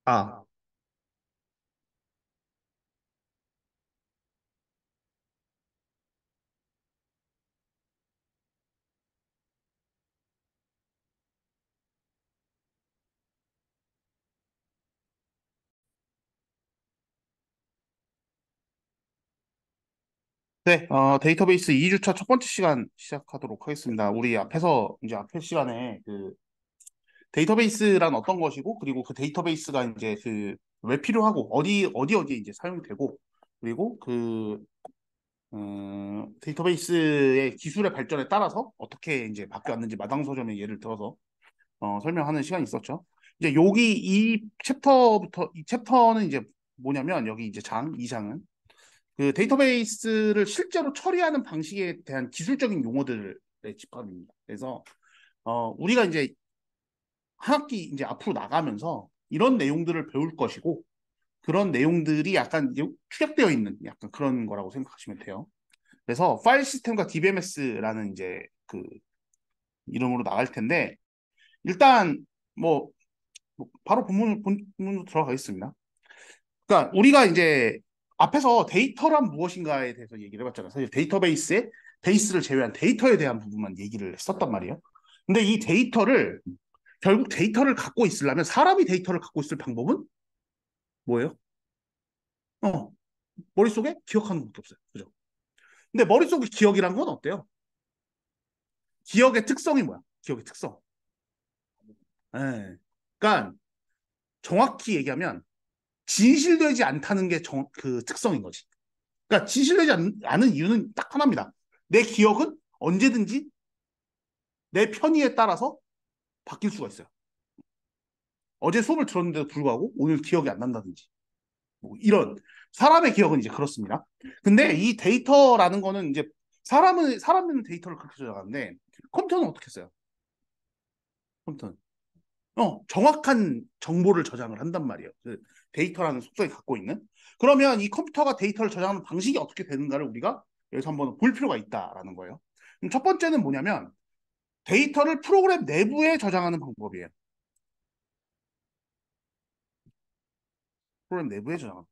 아, 네, 데이터베이스 2주차 첫 번째 시간 시작하도록 하겠습니다. 우리 앞에서 이제 앞에 시간에 그 데이터베이스란 어떤 것이고, 그리고 그 데이터베이스가 이제 그 왜 필요하고, 어디에 이제 사용되고, 그리고 데이터베이스의 기술의 발전에 따라서 어떻게 이제 바뀌었는지 마당서점의 예를 들어서 설명하는 시간이 있었죠. 이제 여기 이 챕터는 이제 뭐냐면, 여기 이제 2장은 그 데이터베이스를 실제로 처리하는 방식에 대한 기술적인 용어들의 집합입니다. 그래서 우리가 이제 한 학기 이제 앞으로 나가면서 이런 내용들을 배울 것이고 그런 내용들이 약간 이제 축약되어 있는 약간 그런 거라고 생각하시면 돼요. 그래서 파일 시스템과 DBMS라는 이제 그 이름으로 나갈 텐데 일단 뭐, 바로 본문으로 들어가겠습니다. 그러니까 우리가 이제 앞에서 데이터란 무엇인가에 대해서 얘기를 해봤잖아요. 사실 데이터베이스의 베이스를 제외한 데이터에 대한 부분만 얘기를 했었단 말이에요. 근데 이 데이터를 결국 데이터를 갖고 있으려면 사람이 데이터를 갖고 있을 방법은 뭐예요? 어, 머릿속에 기억하는 것밖에 없어요. 그죠? 근데 머릿속에 기억이란 건 어때요? 기억의 특성이 뭐야? 기억의 특성. 예. 그러니까 정확히 얘기하면 진실되지 않다는 게 그 특성인 거지. 그러니까 진실되지 않은 이유는 딱 하나입니다. 내 기억은 언제든지 내 편의에 따라서 바뀔 수가 있어요. 어제 수업을 들었는데도 불구하고 오늘 기억이 안 난다든지 뭐 이런 사람의 기억은 이제 그렇습니다. 근데 이 데이터라는 거는 이제 사람은 데이터를 그렇게 저장하는데 컴퓨터는 어떻게 써요? 컴퓨터는 정확한 정보를 저장을 한단 말이에요. 그 데이터라는 속성이 갖고 있는. 그러면 이 컴퓨터가 데이터를 저장하는 방식이 어떻게 되는가를 우리가 여기서 한번 볼 필요가 있다라는 거예요. 그럼 첫 번째는 뭐냐면 데이터를 프로그램 내부에 저장하는 방법이에요. 프로그램 내부에 저장하는.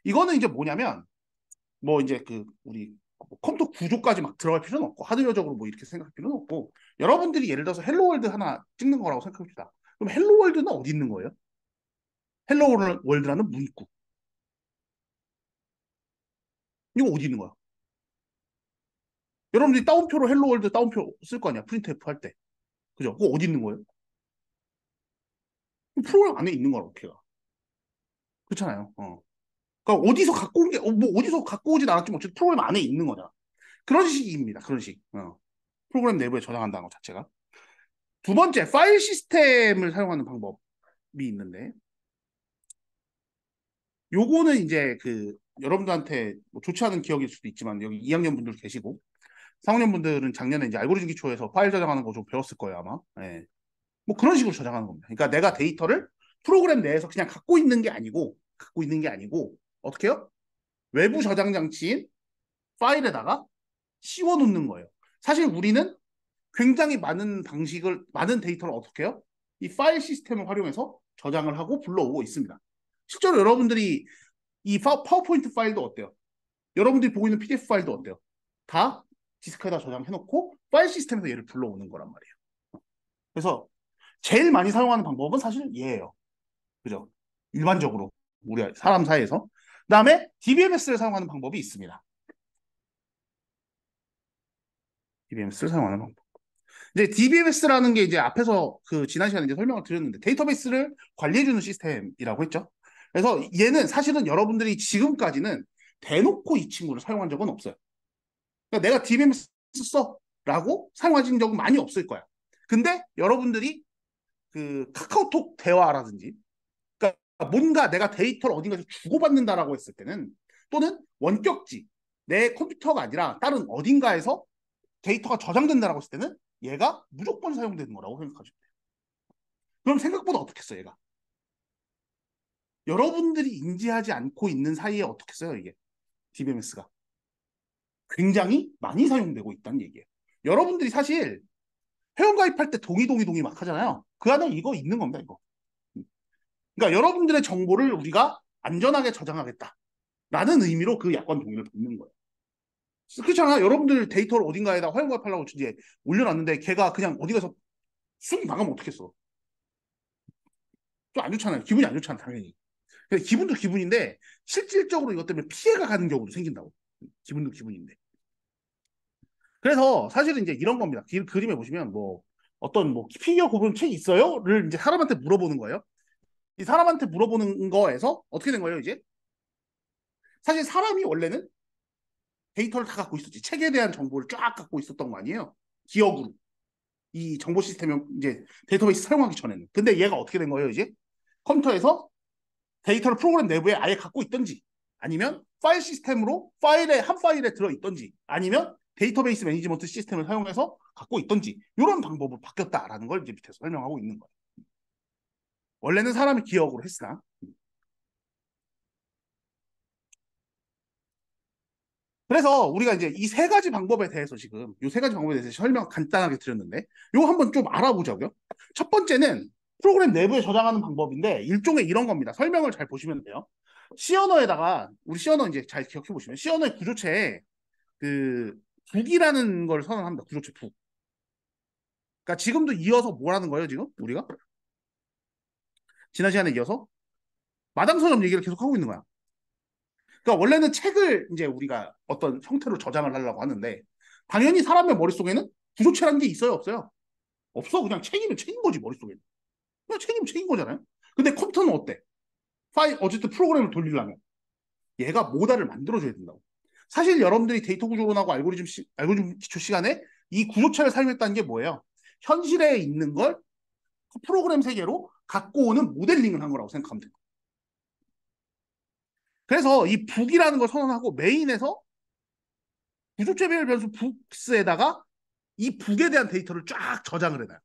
이거는 이제 뭐냐면 뭐 이제 그 우리 뭐 컴퓨터 구조까지 막 들어갈 필요는 없고 하드웨어적으로 뭐 이렇게 생각할 필요는 없고 여러분들이 예를 들어서 헬로월드 하나 찍는 거라고 생각합시다. 그럼 헬로월드는 어디 있는 거예요? 헬로월드라는 문구. 이거 어디 있는 거야? 여러분들이 따옴표로 헬로월드 따옴표 쓸 거 아니야? 프린트F 할 때. 그죠? 그거 어디 있는 거예요? 프로그램 안에 있는 거라고, 걔가. 그렇잖아요. 그러니까 어디서 갖고 온 게, 뭐 어디서 갖고 오진 않았지만 어쨌든 프로그램 안에 있는 거냐. 그런 식입니다. 그런 식. 프로그램 내부에 저장한다는 것 자체가. 두 번째, 파일 시스템을 사용하는 방법이 있는데, 요거는 이제 그 여러분들한테 뭐 좋지 않은 기억일 수도 있지만 여기 2학년 분들 계시고 3학년 분들은 작년에 이제 알고리즘 기초에서 파일 저장하는 거 좀 배웠을 거예요 아마. 예. 뭐 그런 식으로 저장하는 겁니다. 그러니까 내가 데이터를 프로그램 내에서 그냥 갖고 있는 게 아니고 어떻게 해요? 외부 저장 장치인 파일에다가 씌워 놓는 거예요. 사실 우리는 굉장히 많은 데이터를 어떻게 해요? 이 파일 시스템을 활용해서 저장을 하고 불러오고 있습니다. 실제로 여러분들이 이 파워포인트 파일도 어때요? 여러분들이 보고 있는 PDF 파일도 어때요? 다 디스크에다 저장해놓고 파일 시스템에서 얘를 불러오는 거란 말이에요. 그래서 제일 많이 사용하는 방법은 사실 얘예요. 그죠? 일반적으로 우리 사람 사이에서. 그다음에 DBMS를 사용하는 방법이 있습니다. DBMS를 사용하는 방법. 이제 DBMS라는 게 이제 앞에서 그 지난 시간에 이제 설명을 드렸는데 데이터베이스를 관리해주는 시스템이라고 했죠. 그래서 얘는 사실은 여러분들이 지금까지는 대놓고 이 친구를 사용한 적은 없어요. 그러니까 내가 DBMS 써라고 사용하신 적은 많이 없을 거야. 근데 여러분들이 그 카카오톡 대화라든지 그러니까 뭔가 내가 데이터를 어딘가에서 주고받는다라고 했을 때는 또는 원격지 내 컴퓨터가 아니라 다른 어딘가에서 데이터가 저장된다라고 했을 때는 얘가 무조건 사용되는 거라고 생각하시면 돼요. 그럼 생각보다 어떻게 써 얘가? 여러분들이 인지하지 않고 있는 사이에 어떻게 써요 이게 DBMS가 굉장히 많이 사용되고 있다는 얘기예요. 여러분들이 사실 회원가입할 때 동의 막 하잖아요. 그 안에 이거 있는 겁니다 이거. 그러니까 여러분들의 정보를 우리가 안전하게 저장하겠다라는 의미로 그 약관 동의를 받는 거예요. 그렇잖아. 여러분들 데이터를 어딘가에다 허용가입하려고 이제 올려놨는데 걔가 그냥 어디 가서 쑥 나가면 어떻겠어? 좀 안 좋잖아요. 기분이 안 좋잖아, 당연히. 기분도 기분인데 실질적으로 이것 때문에 피해가 가는 경우도 생긴다고. 기분도 기분인데. 그래서 사실은 이제 이런 겁니다. 그림에 보시면 뭐 어떤 뭐 피규어 고분 책이 있어요?를 이제 사람한테 물어보는 거예요. 이 사람한테 물어보는 거에서 어떻게 된 거예요, 이제? 사실 사람이 원래는 데이터를 다 갖고 있었지. 책에 대한 정보를 쫙 갖고 있었던 거 아니에요? 기억으로. 이 정보 시스템이 이제 데이터베이스 사용하기 전에는. 근데 얘가 어떻게 된 거예요, 이제? 컴퓨터에서 데이터를 프로그램 내부에 아예 갖고 있던지, 아니면 파일 시스템으로 한 파일에 들어있던지, 아니면 데이터베이스 매니지먼트 시스템을 사용해서 갖고 있던지, 이런 방법으로 바뀌었다라는 걸 이제 밑에서 설명하고 있는 거예요. 원래는 사람이 기억으로 했으나. 그래서 우리가 이제 이 세 가지 방법에 대해서 지금 이 세 가지 방법에 대해서 설명 간단하게 드렸는데 이거 한번 좀 알아보자고요. 첫 번째는 프로그램 내부에 저장하는 방법인데 일종의 이런 겁니다. 설명을 잘 보시면 돼요. C 언어에다가 우리 C 언어 이제 잘 기억해 보시면 C 언어의 구조체에 그 북이라는 걸 선언합니다. 구조체 북. 그러니까 지금도 이어서 뭐라는 거예요, 지금 우리가? 지난 시간에 이어서 마당서점 얘기를 계속 하고 있는 거야. 그러니까 원래는 책을 이제 우리가 어떤 형태로 저장을 하려고 하는데 당연히 사람의 머릿속에는 구조체라는 게 있어요, 없어요? 없어. 그냥 책이면 책인 거지, 머릿속에는. 그냥 책이면 책인 거잖아요. 근데 컴퓨터는 어때? 어쨌든 프로그램을 돌리려면 얘가 모달을 만들어줘야 된다고. 사실 여러분들이 데이터 구조론하고 알고리즘 기초 시간에 이 구조체를 사용했다는 게 뭐예요? 현실에 있는 걸 프로그램 세계로 갖고 오는 모델링을 한 거라고 생각하면 돼요. 그래서 이 북이라는 걸 선언하고 메인에서 구조체별 변수 북스에다가 이 북에 대한 데이터를 쫙 저장을 해놔요.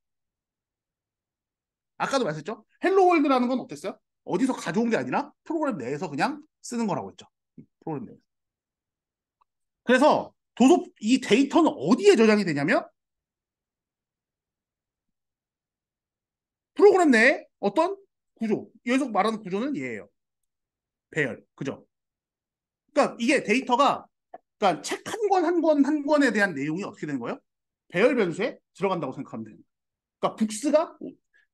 아까도 말했죠? 헬로 월드라는 건 어땠어요? 어디서 가져온 게 아니라 프로그램 내에서 그냥 쓰는 거라고 했죠. 프로그램 내에서. 그래서 이 데이터는 어디에 저장이 되냐면 프로그램 내에 어떤 구조. 여기서 말하는 구조는 얘예요. 배열. 그죠? 그러니까 이게 데이터가 그러니까 책 한 권 한 권 한 권에 대한 내용이 어떻게 되는 거예요? 배열 변수에 들어간다고 생각하면 됩니다. 그러니까 북스가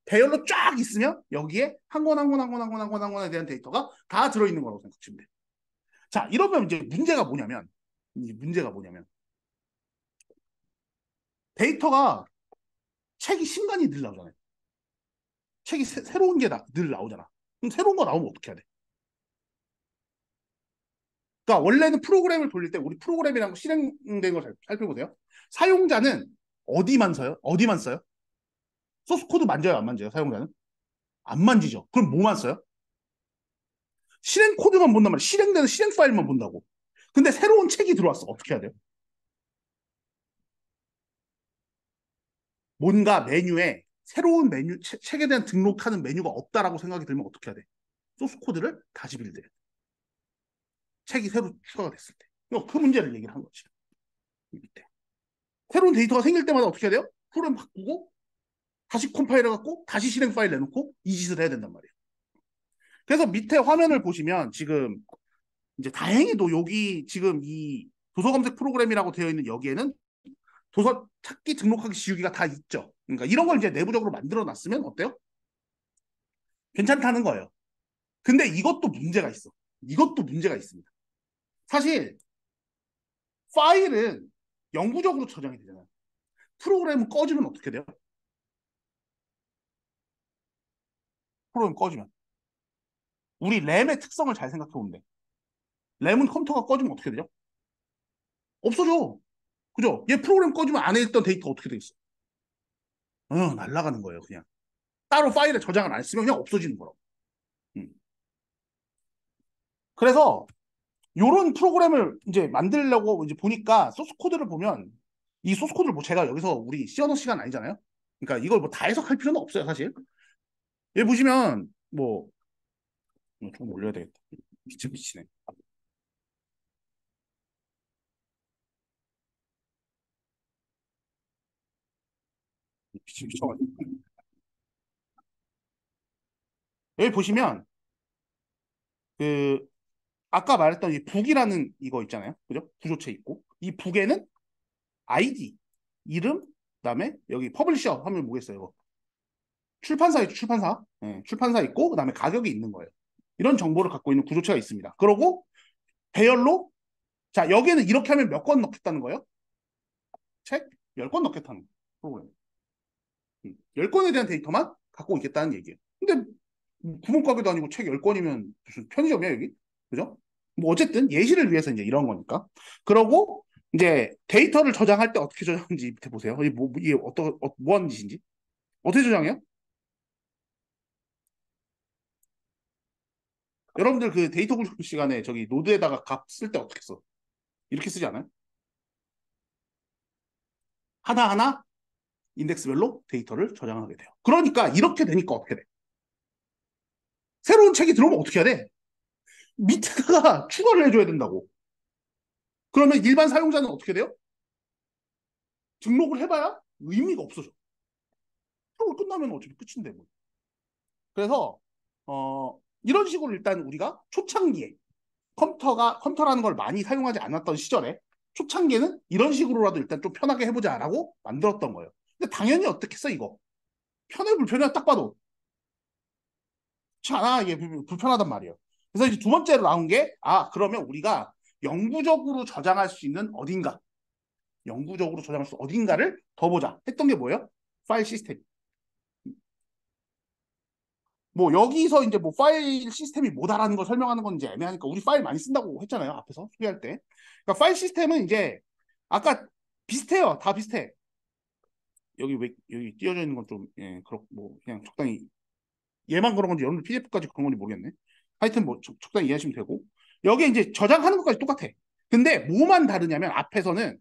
배열로 쫙 있으면 여기에 한 권 한 권 한 권 한 권 한 권 한 권에 대한 데이터가 다 들어있는 거라고 생각하시면 돼요. 자, 이러면 이제 문제가 뭐냐면 데이터가 책이 신간이 늘 나오잖아요. 책이 새로운 게 늘 나오잖아. 그럼 새로운 거 나오면 어떻게 해야 돼? 그러니까 원래는 프로그램을 돌릴 때 우리 프로그램이라는 거 실행된 걸 살펴보세요. 사용자는 어디만 써요? 어디만 써요? 소스 코드 만져요, 안 만져요? 사용자는? 안 만지죠. 그럼 뭐만 써요? 실행 코드만 본단 말이에요. 실행되는 실행 파일만 본다고. 근데 새로운 책이 들어왔어. 어떻게 해야 돼요? 뭔가 메뉴에 새로운 책에 대한 등록하는 메뉴가 없다라고 생각이 들면 어떻게 해야 돼? 소스 코드를 다시 빌드해. 책이 새로 추가가 됐을 때. 그 문제를 얘기를 한 거지. 밑에. 새로운 데이터가 생길 때마다 어떻게 해야 돼요? 프로그램 바꾸고 다시 컴파일해 갖고 다시 실행 파일 내놓고 이 짓을 해야 된단 말이에요. 그래서 밑에 화면을 보시면 지금 이제 다행히도 여기 지금 이 도서 검색 프로그램이라고 되어 있는 여기에는 도서 찾기 등록하기 지우기가 다 있죠. 그러니까 이런 걸 이제 내부적으로 만들어 놨으면 어때요? 괜찮다는 거예요. 근데 이것도 문제가 있어. 이것도 문제가 있습니다. 사실 파일은 영구적으로 저장이 되잖아요. 프로그램은 꺼지면 어떻게 돼요? 프로그램 꺼지면. 우리 램의 특성을 잘 생각해 보면 돼. 램은 컴퓨터가 꺼지면 어떻게 되죠? 없어져. 그죠? 얘 프로그램 꺼지면 안에 있던 데이터 어떻게 돼 있어? 날아가는 거예요, 그냥. 따로 파일에 저장을 안 했으면 그냥 없어지는 거라고. 음. 그래서 요런 프로그램을 이제 만들려고 이제 보니까 소스 코드를 보면 이 소스 코드를 뭐 제가 여기서 우리 시어너 시간 아니잖아요. 그러니까 이걸 뭐 다 해석할 필요는 없어요, 사실. 여기 보시면 뭐 조금 올려야 되겠다. 미치네. 미쳐가지고. 여기 보시면 그 아까 말했던 이 북이라는 이거 있잖아요. 그죠? 구조체 있고 이 북에는 아이디, 이름, 그다음에 여기 퍼블리셔 하면 뭐겠어요? 이거. 출판사 있죠, 출판사. 예, 출판사 있고 그다음에 가격이 있는 거예요. 이런 정보를 갖고 있는 구조체가 있습니다. 그러고 배열로 자, 여기에는 이렇게 하면 몇 권 넣겠다는 거예요? 책 10권 넣겠다는 프로그램. 10권에 대한 데이터만 갖고 있겠다는 얘기예요. 근데 구멍가게도 아니고 책 10권이면 무슨 편의점이야, 여기? 그죠? 뭐 어쨌든 예시를 위해서 이제 이런 거니까. 그러고 이제 데이터를 저장할 때 어떻게 저장하는지 밑에 보세요. 이게 뭐 하는 짓인지. 어떻게 저장해요? 여러분들 그 데이터 분석 시간에 저기 노드에다가 값 쓸 때 어떻게 써? 이렇게 쓰지 않아요? 하나하나 인덱스별로 데이터를 저장하게 돼요. 그러니까 이렇게 되니까 어떻게 돼? 새로운 책이 들어오면 어떻게 해야 돼? 밑에다가 추가를 해줘야 된다고. 그러면 일반 사용자는 어떻게 돼요? 등록을 해봐야 의미가 없어져. 그걸 끝나면 어차피 끝인데 뭐. 그래서 이런 식으로 일단 우리가 초창기에 컴퓨터라는 걸 많이 사용하지 않았던 시절에 초창기에는 이런 식으로라도 일단 좀 편하게 해보자라고 만들었던 거예요. 근데 당연히 어떻겠어 이거 편해 불편해 딱 봐도 그렇지 않아 이게 불편하단 말이에요. 그래서 이제 두 번째로 나온 게 그러면 우리가 영구적으로 저장할 수 있는 어딘가 영구적으로 저장할 수 어딘가를 더 보자 했던 게 뭐예요? 파일 시스템. 뭐 여기서 이제 뭐 파일 시스템이 뭐다라는 걸 설명하는 건 이제 애매하니까 우리 파일 많이 쓴다고 했잖아요 앞에서 소개할 때. 그러니까 파일 시스템은 이제 아까 비슷해요. 다 비슷해. 여기 왜 여기 띄어져 있는 건 좀 예, 그렇고 뭐 그냥 적당히 얘만 그런 건지 여러분들 PDF까지 그런 건지 모르겠네. 하여튼 뭐 적당히 이해하시면 되고 여기 이제 저장하는 것까지 똑같아. 근데 뭐만 다르냐면 앞에서는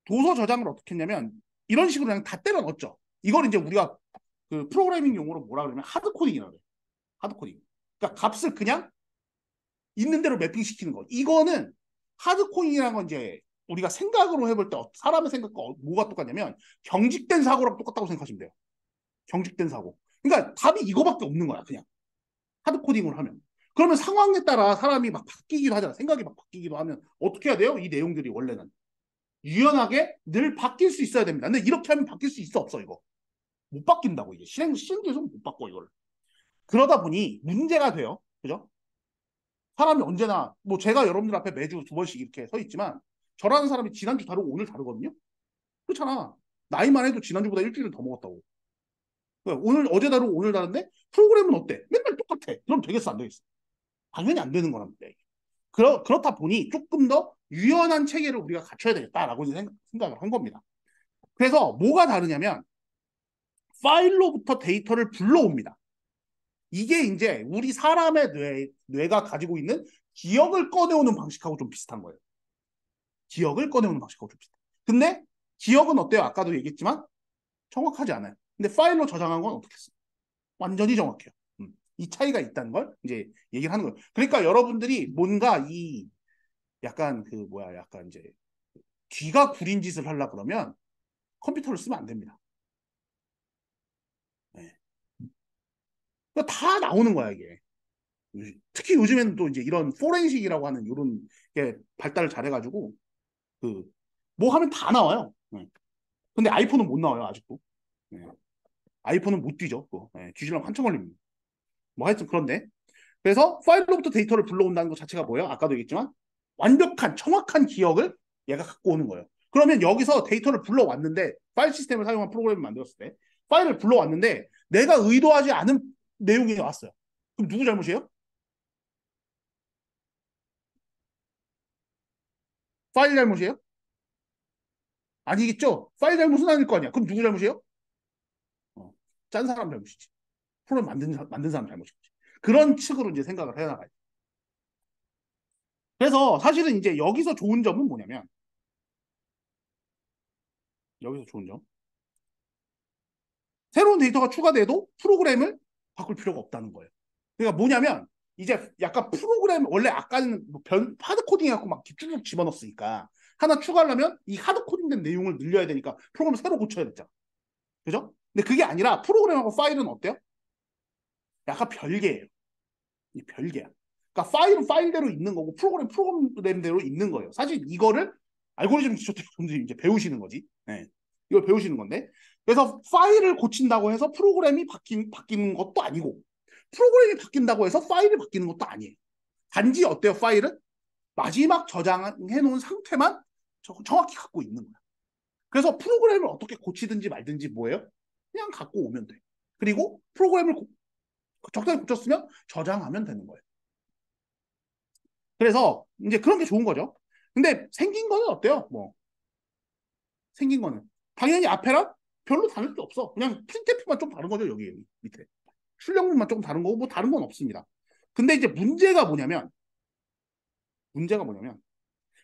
도서 저장을 어떻게 했냐면 이런 식으로 그냥 다 때려 넣었죠. 이걸 이제 우리가 그 프로그래밍 용어로 뭐라 그러면 하드 코딩이라고 해요. 하드 코딩. 그러니까 값을 그냥 있는 대로 매핑시키는 거. 이거는 하드 코딩이라는 건 이제 우리가 생각으로 해볼 때 사람의 생각과 뭐가 똑같냐면 경직된 사고랑 똑같다고 생각하시면 돼요. 경직된 사고. 그러니까 답이 이거밖에 없는 거야, 그냥. 하드 코딩으로 하면. 그러면 상황에 따라 사람이 막 바뀌기도 하잖아. 생각이 막 바뀌기도 하면 어떻게 해야 돼요? 이 내용들이 원래는. 유연하게 늘 바뀔 수 있어야 됩니다. 근데 이렇게 하면 바뀔 수 있어, 없어, 이거. 못 바뀐다고, 이게. 실행돼서 못 바꿔, 이걸. 그러다 보니 문제가 돼요. 그죠? 사람이 언제나, 뭐 제가 여러분들 앞에 매주 두 번씩 이렇게 서 있지만, 저라는 사람이 지난주 다르고 오늘 다르거든요? 그렇잖아. 나이만 해도 지난주보다 일주일은 더 먹었다고. 그러니까 오늘, 어제 다르고 오늘 다른데, 프로그램은 어때? 맨날 똑같아. 그럼 되겠어, 안 되겠어? 당연히 안 되는 거랍니다. 그렇다 보니 조금 더 유연한 체계를 우리가 갖춰야 되겠다라고 생각을 한 겁니다. 그래서 뭐가 다르냐면 파일로부터 데이터를 불러옵니다. 이게 이제 우리 사람의 뇌가 가지고 있는 기억을 꺼내오는 방식하고 좀 비슷한 거예요. 기억을 꺼내오는 방식하고 좀 비슷해. 근데 기억은 어때요? 아까도 얘기했지만 정확하지 않아요. 근데 파일로 저장한 건 어떻겠어요? 완전히 정확해요. 이 차이가 있다는 걸 이제 얘기를 하는 거예요. 그러니까 여러분들이 뭔가 이 약간 그 뭐야 약간 이제 귀가 구린 짓을 하려 그러면 컴퓨터를 쓰면 안 됩니다. 네. 그러니까 다 나오는 거야 이게. 특히 요즘에는 또 이제 이런 포렌식이라고 하는 이런 게 발달을 잘해가지고 그 뭐 하면 다 나와요. 네. 근데 아이폰은 못 나와요 아직도. 네. 아이폰은 못 뒤져. 네. 뒤지려면 한참 걸립니다. 뭐 하여튼 그런데 그래서 파일로부터 데이터를 불러온다는 것 자체가 뭐예요? 아까도 얘기했지만 완벽한 정확한 기억을 얘가 갖고 오는 거예요. 그러면 여기서 데이터를 불러왔는데 파일 시스템을 사용한 프로그램을 만들었을 때 파일을 불러왔는데 내가 의도하지 않은 내용이 나왔어요. 그럼 누구 잘못이에요? 파일 잘못이에요? 아니겠죠? 파일 잘못은 아닐 거 아니야. 그럼 누구 잘못이에요? 어, 짠 사람 잘못이지. 프로그램 만든 사람 잘못이지. 그런 측으로 이제 생각을 해나가요. 그래서 사실은 이제 여기서 좋은 점은 뭐냐면 여기서 좋은 점 새로운 데이터가 추가돼도 프로그램을 바꿀 필요가 없다는 거예요. 그러니까 뭐냐면 이제 약간 프로그램 원래 아까는 뭐 하드 코딩 해갖고 막 쭉쭉 집어넣었으니까 하나 추가하려면 이 하드 코딩된 내용을 늘려야 되니까 프로그램을 새로 고쳐야 됐잖아. 그죠? 근데 그게 아니라 프로그램하고 파일은 어때요? 약간 별개예요. 이 별개야. 그러니까 파일은 파일대로 있는 거고 프로그램대로 있는 거예요. 사실 이거를 알고리즘 기초분들이 이제 배우시는 거지. 네. 이걸 배우시는 건데. 그래서 파일을 고친다고 해서 프로그램이 바뀌는 것도 아니고 프로그램이 바뀐다고 해서 파일이 바뀌는 것도 아니에요. 단지 어때요? 파일은 마지막 저장해 놓은 상태만 정확히 갖고 있는 거야. 그래서 프로그램을 어떻게 고치든지 말든지 뭐예요? 그냥 갖고 오면 돼. 그리고 프로그램을 적당히 고쳤으면 저장하면 되는 거예요. 그래서 이제 그런 게 좋은 거죠. 근데 생긴 거는 어때요? 뭐 생긴 거는 당연히 앞에랑 별로 다를 게 없어. 그냥 프린트만 좀 다른 거죠. 여기 밑에 출력문만 조금 다른 거고 뭐 다른 건 없습니다. 근데 이제 문제가 뭐냐면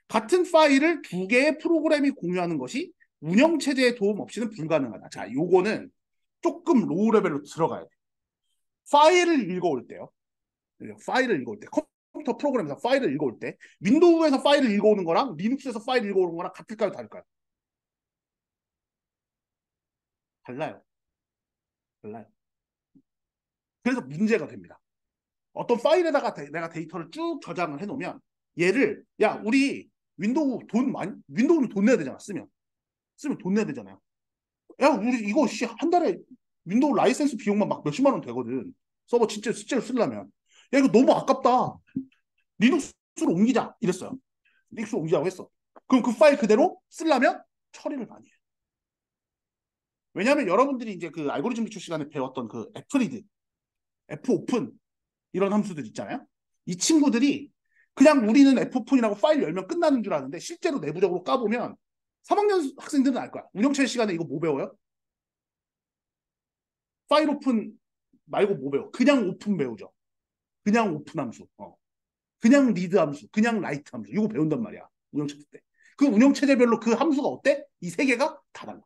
같은 파일을 두 개의 프로그램이 공유하는 것이 운영체제의 도움 없이는 불가능하다. 자, 요거는 조금 로우 레벨로 들어가야 돼. 파일을 읽어올 때요. 파일을 읽어올 때 컴퓨터 프로그램에서 파일을 읽어올 때 윈도우에서 파일을 읽어오는 거랑 리눅스에서 파일을 읽어오는 거랑 같을까요? 다를까요? 달라요. 달라요. 그래서 문제가 됩니다. 어떤 파일에다가 내가 데이터를 쭉 저장을 해놓으면 얘를 야 우리 윈도우는 돈 내야 되잖아. 쓰면 돈 내야 되잖아요. 야 우리 이거 한 달에 윈도우 라이센스 비용만 막 몇십만 원 되거든. 서버 진짜 실제로 쓰려면 야 이거 너무 아깝다. 리눅스로 옮기자 이랬어요. 리눅스로 옮기자고 했어. 그럼 그 파일 그대로 쓰려면 처리를 많이 해. 왜냐하면 여러분들이 이제 그 알고리즘 기초 시간에 배웠던 그 fread, fopen 이런 함수들 있잖아요. 이 친구들이 그냥 우리는 fopen이라고 파일 열면 끝나는 줄 아는데 실제로 내부적으로 까보면 3학년 학생들은 알 거야. 운영체 시간에 이거 뭐 배워요? 파일 오픈 말고 뭐 배워? 그냥 오픈 배우죠. 그냥 오픈 함수. 그냥 리드 함수. 그냥 라이트 함수. 이거 배운단 말이야. 운영체제 때. 그 운영체제별로 그 함수가 어때? 이 세 개가 다 달라.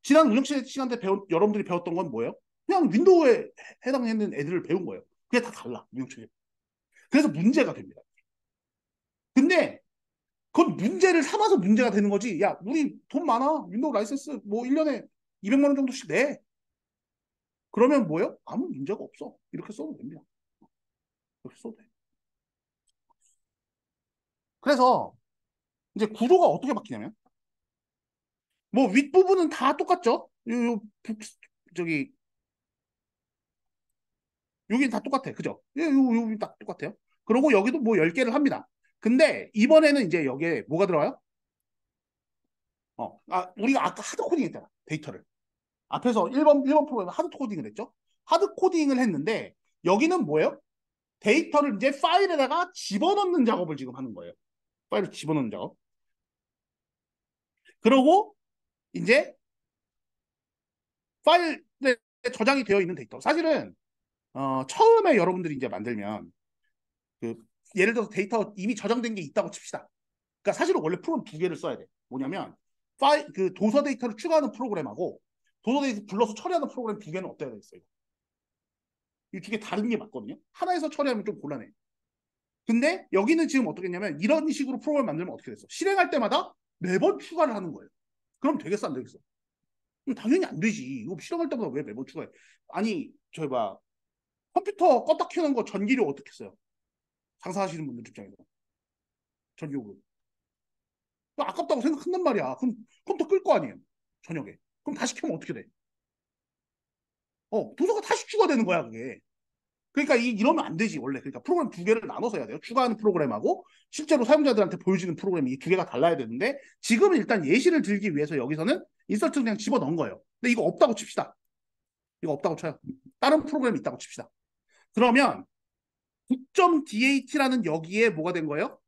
지난 운영체제 시간 때 여러분들이 배웠던 건 뭐예요? 그냥 윈도우에 해당하는 애들을 배운 거예요. 그게 다 달라. 운영체제. 그래서 문제가 됩니다. 근데 그건 문제를 삼아서 문제가 되는 거지. 야, 우리 돈 많아. 윈도우 라이센스 뭐 1년에 200만 원 정도씩 내. 그러면 뭐예요? 아무 문제가 없어. 이렇게 써도 됩니다. 이렇게 써도 돼. 그래서 이제 구조가 어떻게 바뀌냐면 뭐 윗부분은 다 똑같죠. 저기 여기는 다 똑같아. 그죠? 여기 딱 똑같아요. 그리고 여기도 뭐 10개를 합니다. 근데 이번에는 이제 여기에 뭐가 들어가요? 우리가 아까 하드 코딩 했잖아. 데이터를. 앞에서 1번 프로그램 하드 코딩을 했죠. 하드 코딩을 했는데 여기는 뭐예요? 데이터를 이제 파일에다가 집어넣는 작업을 지금 하는 거예요. 파일을 집어넣는 작업. 그러고 이제 파일에 저장이 되어 있는 데이터. 사실은 처음에 여러분들이 이제 만들면 그 예를 들어서 데이터 이미 저장된 게 있다고 칩시다. 그러니까 사실은 원래 프로그램 두 개를 써야 돼. 뭐냐면 그 도서 데이터를 추가하는 프로그램하고 도서 데이터 불러서 처리하는 프로그램 두 개는 어때야 되겠어요? 이 두 개 다른 게 맞거든요. 하나에서 처리하면 좀 곤란해. 근데 여기는 지금 어떻게 했냐면 이런 식으로 프로그램 만들면 어떻게 됐어? 실행할 때마다 매번 추가를 하는 거예요. 그럼 되겠어 안 되겠어? 당연히 안 되지. 이거 실행할 때마다 왜 매번 추가해? 아니 저희 봐 컴퓨터 껐다 켜는 거 전기료 어떻게 써요? 장사하시는 분들 입장에서 전기요금 아깝다고 생각한단 말이야. 그럼 컴퓨터 끌 거 아니에요. 저녁에. 그럼 다시 켜면 어떻게 돼? 도서가 다시 추가되는 거야 그게. 그러니까 이러면 안 되지 원래. 그러니까 프로그램 두 개를 나눠서 해야 돼요. 추가하는 프로그램하고 실제로 사용자들한테 보여지는 프로그램이 이 두 개가 달라야 되는데 지금은 일단 예시를 들기 위해서 여기서는 인서트 그냥 집어넣은 거예요. 근데 이거 없다고 칩시다. 이거 없다고 쳐요. 다른 프로그램이 있다고 칩시다. 그러면 9.dat라는 여기에 뭐가 된 거예요?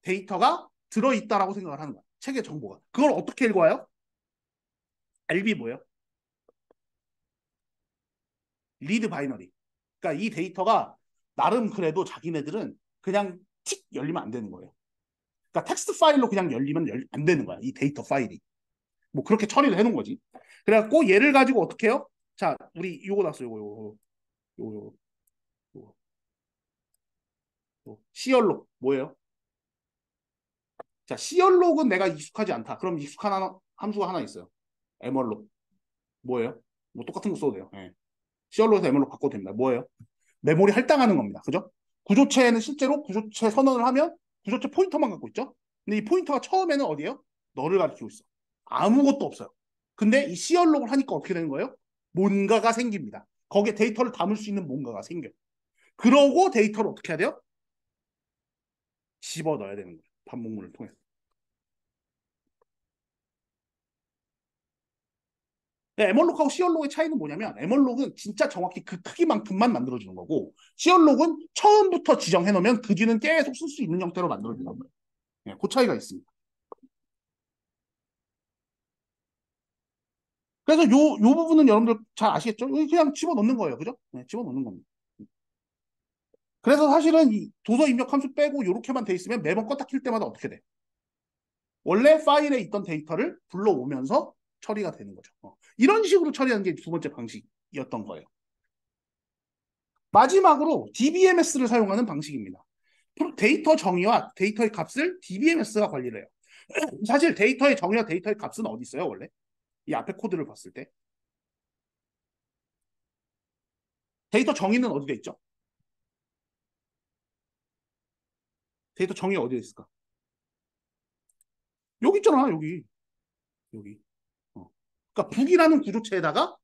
데이터가 들어있다라고 생각을 하는 거야. 책의 정보가. 그걸 어떻게 읽어요? RB 뭐예요? 리드 바이너리. 그러니까 이 데이터가 나름 그래도 자기네들은 그냥 틱 열리면 안 되는 거예요. 그러니까 텍스트 파일로 그냥 열리면 안 되는 거야. 이 데이터 파일이. 뭐 그렇게 처리를 해놓은 거지. 그래갖고 얘를 가지고 어떻게 해요? 자, 우리 요거 나왔어. 요거. 요거. 시얼록 뭐예요? 자, 시얼록은 내가 익숙하지 않다. 그럼 익숙한 함수가 하나 있어요. 에멀록 뭐예요? 뭐 똑같은 거 써도 돼요. 예. C열로에서 ML로 바꿔도 됩니다. 뭐예요? 메모리 할당하는 겁니다. 그죠? 구조체는 실제로 구조체 선언을 하면 구조체 포인터만 갖고 있죠. 근데 이 포인터가 처음에는 어디예요? 너를 가리키고 있어. 아무것도 없어요. 근데 이 C열록을 하니까 어떻게 되는 거예요? 뭔가가 생깁니다. 거기에 데이터를 담을 수 있는 뭔가가 생겨요. 그러고 데이터를 어떻게 해야 돼요? 집어넣어야 되는 거예요. 반복문을 통해서. 에멀록하고 C얼록의 차이는 뭐냐면 에멀록은 진짜 정확히 그 크기만큼만 만들어주는 거고 C얼록은 처음부터 지정해 놓으면 그 뒤는 계속 쓸 수 있는 형태로 만들어주는 거예요. 네, 그 차이가 있습니다. 그래서 요 부분은 여러분들 잘 아시겠죠? 그냥 집어넣는 거예요. 그죠? 네, 집어넣는 겁니다. 그래서 사실은 이 도서 입력 함수 빼고 이렇게만 돼 있으면 매번 껐다 킬 때마다 어떻게 돼? 원래 파일에 있던 데이터를 불러오면서 처리가 되는 거죠. 이런 식으로 처리하는 게 두 번째 방식이었던 거예요. 마지막으로 DBMS를 사용하는 방식입니다. 데이터 정의와 데이터의 값을 DBMS가 관리를 해요. 사실 데이터의 정의와 데이터의 값은 어디 있어요, 원래? 이 앞에 코드를 봤을 때. 데이터 정의는 어디에 있죠? 데이터 정의 어디에 있을까? 여기 있잖아, 여기. 여기. 그러니까 북이라는 구조체에다가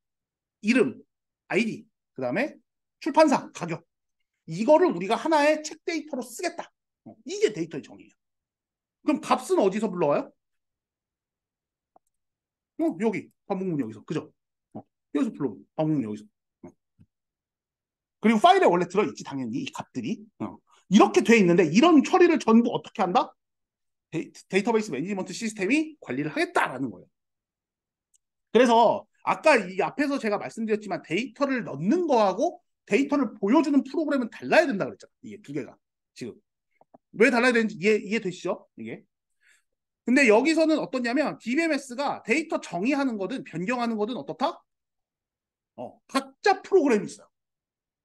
이름, 아이디, 그 다음에 출판사, 가격. 이거를 우리가 하나의 책 데이터로 쓰겠다. 이게 데이터의 정의예요. 그럼 값은 어디서 불러와요? 여기. 반복문 여기서. 그죠? 여기서 불러. 반복문 여기서. 그리고 파일에 원래 들어있지, 당연히. 이 값들이. 이렇게 돼 있는데, 이런 처리를 전부 어떻게 한다? 데이터베이스 매니지먼트 시스템이 관리를 하겠다라는 거예요. 그래서 아까 이 앞에서 제가 말씀드렸지만 데이터를 넣는 거하고 데이터를 보여주는 프로그램은 달라야 된다 그랬잖아요. 이게 두 개가. 지금. 왜 달라야 되는지 이해되시죠? 이게. 근데 여기서는 어떻냐면 DBMS가 데이터 정의하는 거든 변경하는 거든 어떻다? 각자 프로그램이 있어요.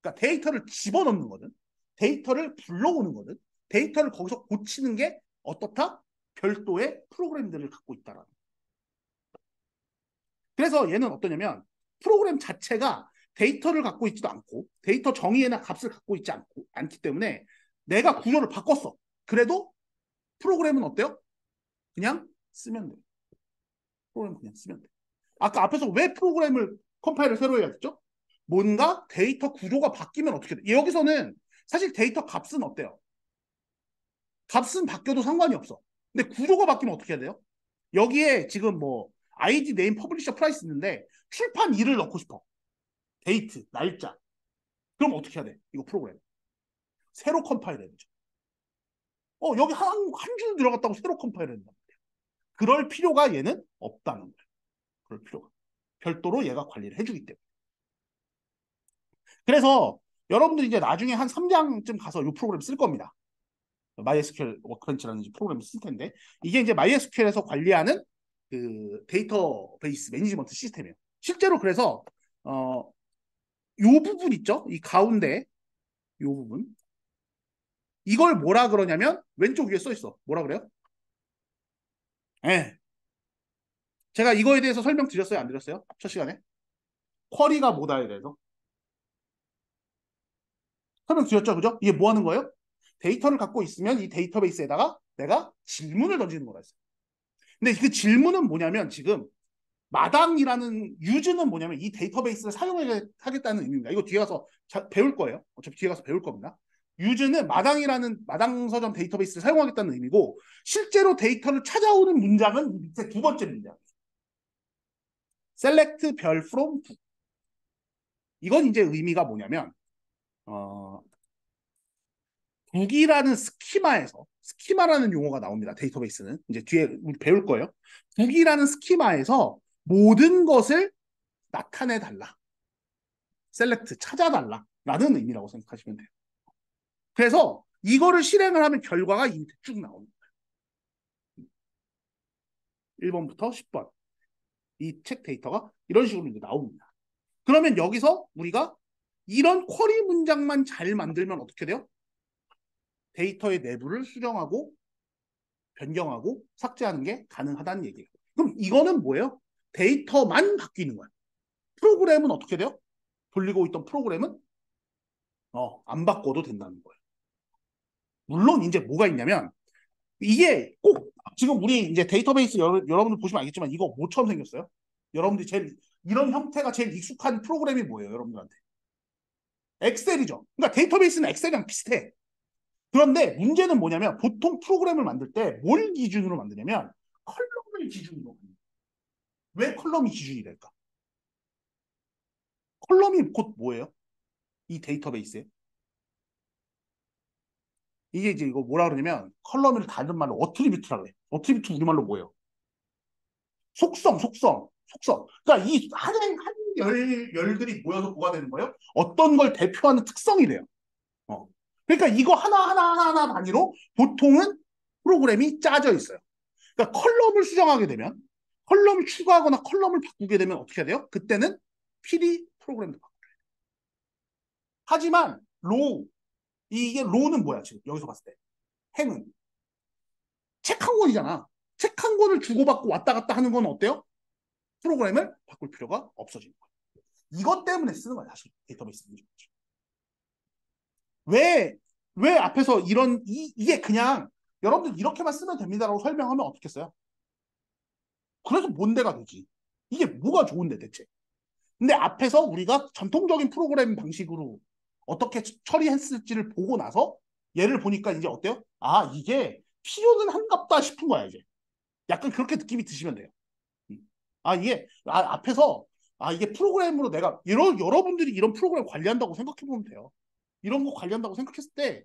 그러니까 데이터를 집어넣는 거든 데이터를 불러오는 거든 데이터를 거기서 고치는 게 어떻다? 별도의 프로그램들을 갖고 있다라는. 그래서 얘는 어떠냐면 프로그램 자체가 데이터를 갖고 있지도 않고 데이터 정의에나 값을 갖고 있지 않기 때문에 내가 구조를 바꿨어. 그래도 프로그램은 어때요? 그냥 쓰면 돼. 프로그램 그냥 쓰면 돼. 아까 앞에서 왜 프로그램을 컴파일을 새로 해야 됐죠? 뭔가 데이터 구조가 바뀌면 어떻게 돼? 여기서는 사실 데이터 값은 어때요? 값은 바뀌어도 상관이 없어. 근데 구조가 바뀌면 어떻게 해야 돼요? 여기에 지금 뭐 아이디, 네임, 퍼블리셔, 프라이스 있는데 출판 일을 넣고 싶어. 데이트, 날짜. 그럼 어떻게 해야 돼? 이거 프로그램. 새로 컴파일 해야 되죠. 여기 한 줄 들어갔다고 새로 컴파일 해야 된다. 그럴 필요가 얘는 없다는 거예요. 그럴 필요가. 별도로 얘가 관리를 해주기 때문에. 그래서 여러분들이 이제 나중에 한 3장쯤 가서 이 프로그램 쓸 겁니다. MySQL 워크벤치라는 프로그램을 쓸 텐데 이게 이제 MySQL에서 관리하는 그 데이터베이스 매니지먼트 시스템이에요. 실제로 그래서 요 부분 있죠? 이 가운데 요 부분 이걸 뭐라 그러냐면 왼쪽 위에 써 있어. 뭐라 그래요? 예. 제가 이거에 대해서 설명드렸어요? 안 드렸어요? 첫 시간에? 쿼리가 뭐다에 대해서 설명드렸죠? 그죠? 이게 뭐 하는 거예요? 데이터를 갖고 있으면 이 데이터베이스에다가 내가 질문을 던지는 거라 했어요. 근데 그 질문은 뭐냐면 지금 마당이라는 유즈는 뭐냐면 이 데이터베이스를 사용하겠다는 의미입니다. 이거 뒤에 가서 배울 거예요. 어차피 뒤에 가서 배울 겁니다. 유즈는 마당이라는 마당 서점 데이터베이스를 사용하겠다는 의미고 실제로 데이터를 찾아오는 문장은 밑에 두 번째 문장. select 별 from book. 이건 이제 의미가 뭐냐면 북이라는 스키마라는 용어가 나옵니다. 데이터베이스는 이제 뒤에 우리 배울 거예요. 북이라는 스키마에서 모든 것을 나타내 달라. 셀렉트 찾아달라라는 의미라고 생각하시면 돼요. 그래서 이거를 실행을 하면 결과가 이렇게 쭉 나옵니다. 1번부터 10번. 이 책 데이터가 이런 식으로 이제 나옵니다. 그러면 여기서 우리가 이런 쿼리 문장만 잘 만들면 어떻게 돼요? 데이터의 내부를 수정하고 변경하고 삭제하는 게 가능하다는 얘기예요. 그럼 이거는 뭐예요? 데이터만 바뀌는 거야. 프로그램은 어떻게 돼요? 돌리고 있던 프로그램은 안 바꿔도 된다는 거예요. 물론 이제 뭐가 있냐면 이게 꼭 지금 우리 이제 데이터베이스 여러분들 보시면 알겠지만 이거 뭐처럼 생겼어요? 여러분들이 제일 이런 형태가 제일 익숙한 프로그램이 뭐예요, 여러분들한테? 엑셀이죠. 그러니까 데이터베이스는 엑셀이랑 비슷해. 그런데 문제는 뭐냐면 보통 프로그램을 만들 때 뭘 기준으로 만드냐면 컬럼을 기준으로 만들어요. 왜 컬럼이 기준이 될까? 컬럼이 곧 뭐예요? 이 데이터베이스에 이게 이제 이거 뭐라 그러냐면 컬럼을 다른 말로 어트리뷰트라 그래. 어트리뷰트 우리말로 뭐예요? 속성. 그러니까 이 한 열들이 모여서 뭐가 되는 거예요? 어떤 걸 대표하는 특성이 돼요. 어. 그러니까 이거 하나 단위로 보통은 프로그램이 짜져 있어요. 그러니까 컬럼을 수정하게 되면 컬럼을 추가하거나 컬럼을 바꾸게 되면 어떻게 해야 돼요? 그때는 PD 프로그램도 바꿔요. 하지만 로우 이게 로우는 뭐야 지금 여기서 봤을 때 행은 책 한 권이잖아. 책 한 권을 주고받고 왔다 갔다 하는 건 어때요? 프로그램을 바꿀 필요가 없어지는 거예요. 이것 때문에 쓰는 거야 사실 데이터베이스. 왜, 왜 앞에서 이게 그냥 여러분들 이렇게만 쓰면 됩니다라고 설명하면 어떻게 써요? 그래서 뭔데가 되지. 이게 뭐가 좋은데 대체. 근데 앞에서 우리가 전통적인 프로그래밍 방식으로 어떻게 처리했을지를 보고 나서 얘를 보니까 이제 어때요? 아, 이게 필요는 한갑다 싶은 거야, 이제. 약간 그렇게 느낌이 드시면 돼요. 앞에서 이게 프로그램으로 내가 여러분들이 이런 프로그램 관리한다고 생각해 보면 돼요. 이런 거 관리한다고 생각했을 때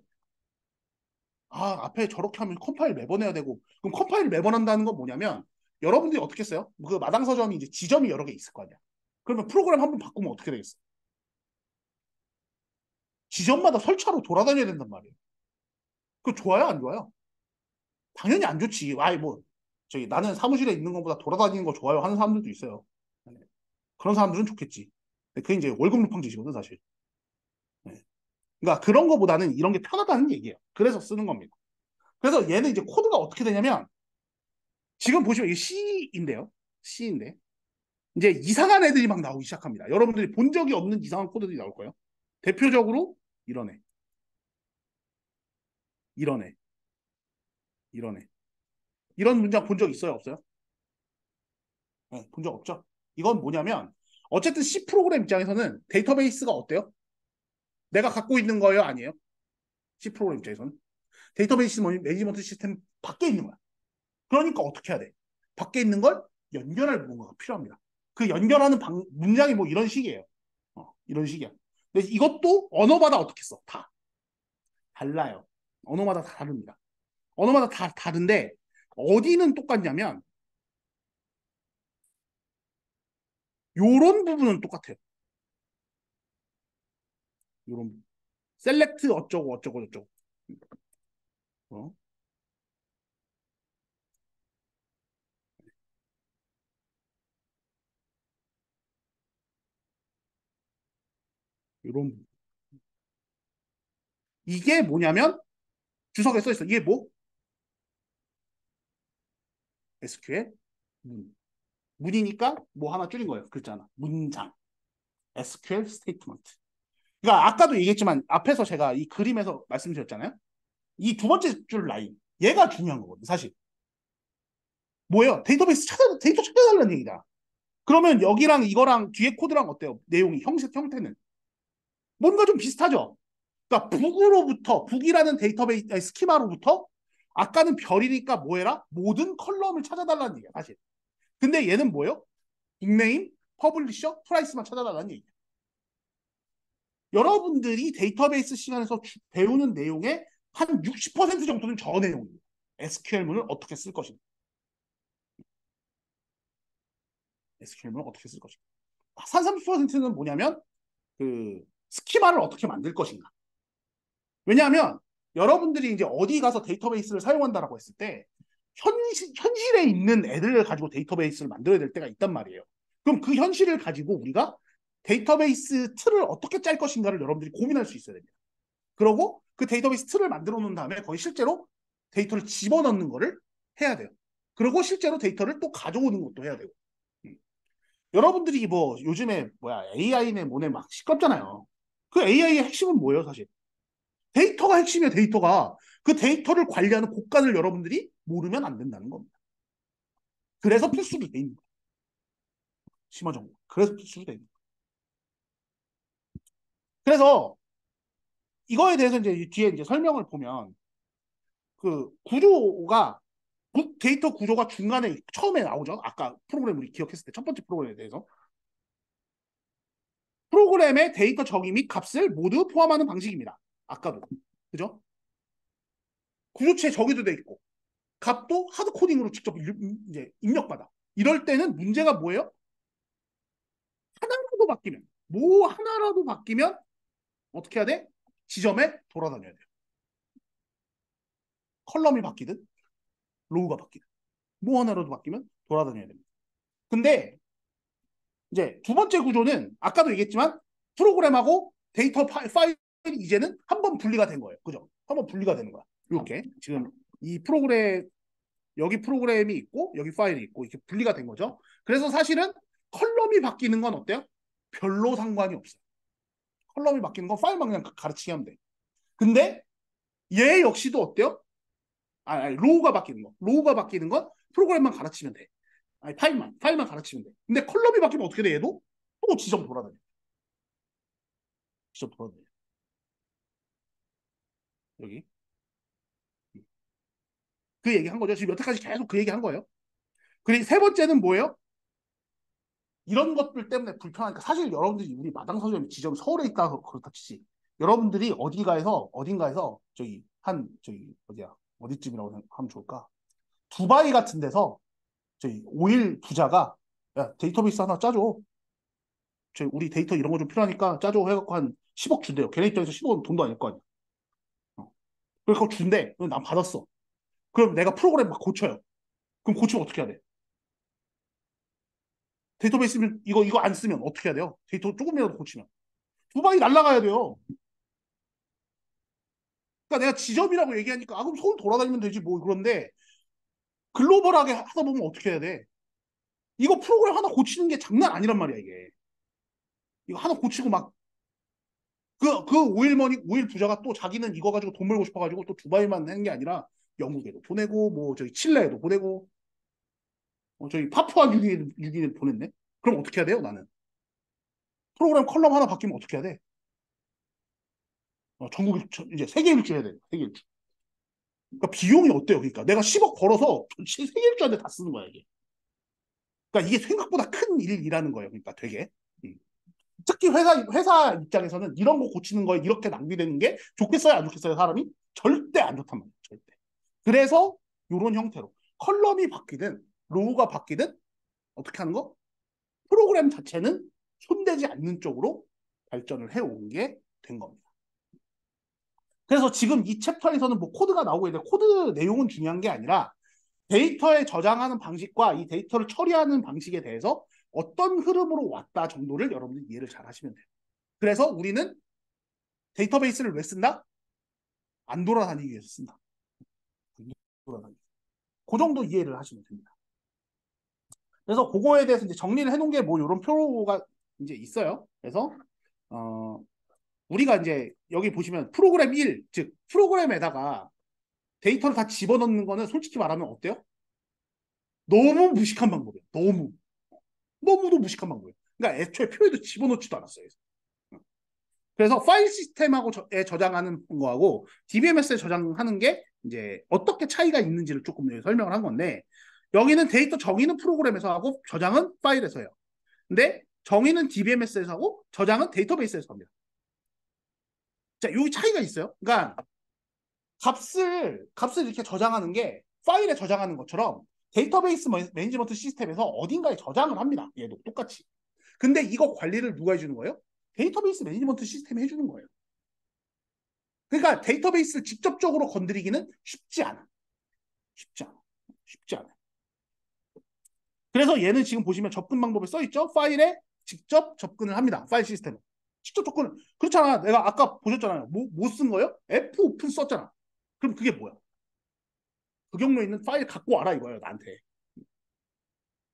앞에 저렇게 하면 컴파일 매번 해야 되고 그럼 컴파일 매번 한다는 건 뭐냐면 여러분들이 어떻게 써요? 그 마당 서점이 이제 지점이 여러 개 있을 거 아니야. 그러면 프로그램 한 번 바꾸면 어떻게 되겠어? 지점마다 설치하러 돌아다녀야 된단 말이에요. 그거 좋아요, 안 좋아요? 당연히 안 좋지. 저기 나는 사무실에 있는 것보다 돌아다니는 거 좋아요 하는 사람들도 있어요. 네. 그런 사람들은 좋겠지. 그게 이제 월급 루팡 짓이거든, 사실. 네. 그러니까 그런 거보다는 이런 게 편하다는 얘기예요. 그래서 쓰는 겁니다. 그래서 얘는 이제 코드가 어떻게 되냐면 지금 보시면 이게 C인데요. C인데 이제 이상한 애들이 막 나오기 시작합니다. 여러분들이 본 적이 없는 이상한 코드들이 나올 거예요. 대표적으로 이런 애, 이런 애, 이런 애. 이런 문장 본 적 있어요? 없어요? 네, 본 적 없죠? 이건 뭐냐면 어쨌든 C 프로그램 입장에서는 데이터베이스가 어때요? 내가 갖고 있는 거예요? 아니에요? C 프로그램 입장에서는 데이터베이스 매니지먼트 시스템 밖에 있는 거야. 그러니까 어떻게 해야 돼? 밖에 있는 걸 연결할 뭔가가 필요합니다. 그 연결하는 문장이 뭐 이런 식이에요. 이런 식이야. 근데 이것도 언어마다 어떻게 써? 다 달라요. 언어마다 다 다릅니다. 언어마다 다 다른데 어디는 똑같냐면 요런 부분은 똑같아요. 요런 부분. 셀렉트 어쩌고 어쩌고 저쩌고. 어? 요런 부분. 이게 뭐냐면 주석에 써 있어. 이게 뭐? SQL 문. 문이니까 뭐 하나 줄인 거예요. 글자나 문장. SQL 스테이트먼트. 그러니까 아까도 얘기했지만 앞에서 제가 이 그림에서 말씀드렸잖아요. 이 두 번째 줄 라인. 얘가 중요한 거거든요. 사실. 뭐예요? 데이터 찾아달라는 얘기다. 그러면 여기랑 이거랑 뒤에 코드랑 어때요? 내용이 형태는 뭔가 좀 비슷하죠. 그러니까 북이라는 데이터베이스 스키마로부터 아까는 별이니까 뭐해라? 모든 컬럼을 찾아달라는 얘기야 사실. 근데 얘는 뭐예요? 닉네임, 퍼블리셔, 프라이스만 찾아달라는 얘기야. 여러분들이 데이터베이스 시간에서 배우는 내용의 한 60% 정도는 저 내용입니다. SQL문을 어떻게 쓸 것인가. SQL문을 어떻게 쓸 것인가. 한 30%는 뭐냐면 그 스키마를 어떻게 만들 것인가. 왜냐하면 여러분들이 이제 어디 가서 데이터베이스를 사용한다라고 했을 때 현실에 있는 애들을 가지고 데이터베이스를 만들어야 될 때가 있단 말이에요. 그럼 그 현실을 가지고 우리가 데이터베이스 틀을 어떻게 짤 것인가를 여러분들이 고민할 수 있어야 됩니다. 그러고 그 데이터베이스 틀을 만들어 놓은 다음에 거의 실제로 데이터를 집어넣는 거를 해야 돼요. 그리고 실제로 데이터를 또 가져오는 것도 해야 되고. 여러분들이 뭐 요즘에 뭐야 AI네 뭐네 막 시끄럽잖아요. 그 AI의 핵심은 뭐예요, 사실? 데이터가 핵심이에요, 데이터가. 그 데이터를 관리하는 곳간을 여러분들이 모르면 안 된다는 겁니다. 그래서 필수로 돼 있는 거예요. 심화 정보. 그래서 필수로 돼 있는 거예요. 그래서 이거에 대해서 이제 뒤에 이제 설명을 보면 그 구조가 데이터 구조가 중간에 처음에 나오죠. 아까 프로그램 우리 기억했을 때 첫 번째 프로그램에 대해서 프로그램의 데이터 정의 및 값을 모두 포함하는 방식입니다. 아까도 그죠? 구조체 정의도 돼 있고 값도 하드 코딩으로 직접 이제 입력받아. 이럴 때는 문제가 뭐예요? 하나라도 바뀌면 뭐 하나라도 바뀌면 어떻게 해야 돼? 지점에 돌아다녀야 돼요. 컬럼이 바뀌든 로우가 바뀌든 뭐 하나라도 바뀌면 돌아다녀야 됩니다. 근데 이제 두 번째 구조는 아까도 얘기했지만 프로그램하고 데이터 파일이 이제는 한 번 분리가 된 거예요. 그죠? 한 번 분리가 되는 거야. 이렇게 지금 이 프로그램 여기 프로그램이 있고 여기 파일이 있고 이렇게 분리가 된 거죠. 그래서 사실은 컬럼이 바뀌는 건 어때요? 별로 상관이 없어요. 컬럼이 바뀌는 건 파일만 그냥 가르치게 하면 돼. 근데 얘 역시도 어때요? 아니, 로우가 바뀌는 거. 로우가 바뀌는 건 프로그램만 가르치면 돼. 아니, 파일만 가르치면 돼. 근데 컬럼이 바뀌면 어떻게 돼, 얘도? 또 지점 돌아다녀. 지점 돌아다녀. 여기. 그 얘기 한 거죠. 지금 여태까지 계속 그 얘기 한 거예요. 그리고 세 번째는 뭐예요? 이런 것들 때문에 불편하니까 사실 여러분들이 우리 마당 서점 지점 서울에 있다 그렇다 치지. 여러분들이 어딘가에서 저기 한 저기 어디야 어디쯤이라고 하면 좋을까? 두바이 같은 데서 저희 오일 부자가 야 데이터베이스 하나 짜줘. 저희 우리 데이터 이런 거 좀 필요하니까 짜줘 해갖고 한 10억 준대요. 걔네 입장에서 10억은 돈도 아닐 거 아니야. 어. 그래서 그거 준대. 그럼 난 받았어. 그럼 내가 프로그램 막 고쳐요. 그럼 고치면 어떻게 해야 돼? 데이터베이스면 이거 안 쓰면 어떻게 해야 돼요? 데이터 조금이라도 고치면 두바이 날라가야 돼요. 그러니까 내가 지점이라고 얘기하니까 아 그럼 서울 돌아다니면 되지 뭐 그런데 글로벌하게 하다 보면 어떻게 해야 돼? 이거 프로그램 하나 고치는 게 장난 아니란 말이야 이게. 이거 하나 고치고 막 그 오일 부자가 또 자기는 이거 가지고 돈 벌고 싶어가지고 또 두바이만 하는 게 아니라 영국에도 보내고 뭐 저기 칠레에도 보내고 저기 파푸아 뉴기니도 보냈네. 그럼 어떻게 해야 돼요 나는? 프로그램 컬럼 하나 바뀌면 어떻게 해야 돼? 전국 이제 세계 일주 해야 돼. 세계 일주. 그러니까 비용이 어때요? 그러니까 내가 10억 벌어서 세계 일주한테 다 쓰는 거야 이게. 그러니까 이게 생각보다 큰 일이라는 거예요. 그러니까 되게. 음. 특히 회사 입장에서는 이런 거 고치는 거에 이렇게 낭비되는 게 좋겠어요, 안 좋겠어요, 사람이? 절대 안 좋단 말이에요, 절대. 그래서 이런 형태로 컬럼이 바뀌든 로우가 바뀌든 어떻게 하는 거? 프로그램 자체는 손대지 않는 쪽으로 발전을 해온 게 된 겁니다. 그래서 지금 이 챕터에서는 뭐 코드가 나오고 있는데 코드 내용은 중요한 게 아니라 데이터에 저장하는 방식과 이 데이터를 처리하는 방식에 대해서 어떤 흐름으로 왔다 정도를 여러분들이 이해를 잘 하시면 돼요. 그래서 우리는 데이터베이스를 왜 쓴다? 안 돌아다니기 위해서 쓴다. 안 돌아다니기. 그 정도 이해를 하시면 됩니다. 그래서 그거에 대해서 이제 정리를 해놓은 게 뭐 이런 표가 이제 있어요. 그래서 우리가 이제 여기 보시면 프로그램 1, 즉 프로그램에다가 데이터를 다 집어넣는 거는 솔직히 말하면 어때요? 너무 무식한 방법이에요. 너무도 무식한 방법이에요. 그러니까 애초에 표에도 집어넣지도 않았어요. 그래서 파일 시스템하고 저장하는 거하고 DBMS에 저장하는 게 이제 어떻게 차이가 있는지를 조금 설명을 한 건데 여기는 데이터 정의는 프로그램에서 하고 저장은 파일에서 해요. 근데 정의는 DBMS에서 하고 저장은 데이터베이스에서 합니다. 자, 여기 차이가 있어요. 그러니까 값을 이렇게 저장하는 게 파일에 저장하는 것처럼 데이터베이스 매니지먼트 시스템에서 어딘가에 저장을 합니다. 얘도 똑같이. 근데 이거 관리를 누가 해주는 거예요? 데이터베이스 매니지먼트 시스템이 해주는 거예요. 그러니까 데이터베이스를 직접적으로 건드리기는 쉽지 않아. 쉽지 않아. 쉽지 않아. 그래서 얘는 지금 보시면 접근 방법에 써 있죠. 파일에 직접 접근을 합니다. 파일 시스템. 직접 접근을. 그렇잖아. 내가 아까 보셨잖아요. 뭐 쓴 거예요? F 오픈 썼잖아. 그럼 그게 뭐야? 그 경로에 있는 파일 갖고 와라 이거예요. 나한테.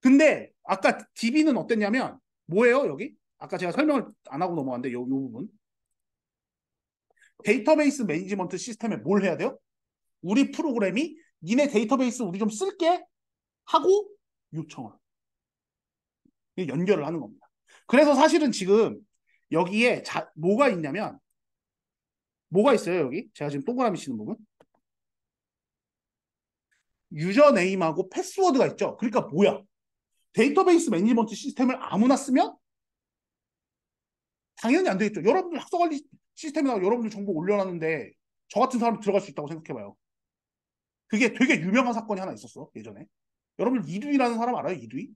근데 아까 DB는 어땠냐면 뭐예요, 여기? 아까 제가 설명을 안 하고 넘어갔는데 요 부분. 데이터베이스 매니지먼트 시스템에 뭘 해야 돼요? 우리 프로그램이 니네 데이터베이스 우리 좀 쓸게 하고 요청을. 연결을 하는 겁니다. 그래서 사실은 지금 여기에 뭐가 있냐면 뭐가 있어요, 여기? 제가 지금 동그라미 치는 부분. 유저네임하고 패스워드가 있죠. 그러니까 뭐야? 데이터베이스 매니지먼트 시스템을 아무나 쓰면 당연히 안 되겠죠. 여러분들 학사관리 시스템에다가 여러분들 정보 올려놨는데 저 같은 사람이 들어갈 수 있다고 생각해봐요. 그게 되게 유명한 사건이 하나 있었어, 예전에. 여러분들 이두희라는 사람 알아요? 이두희?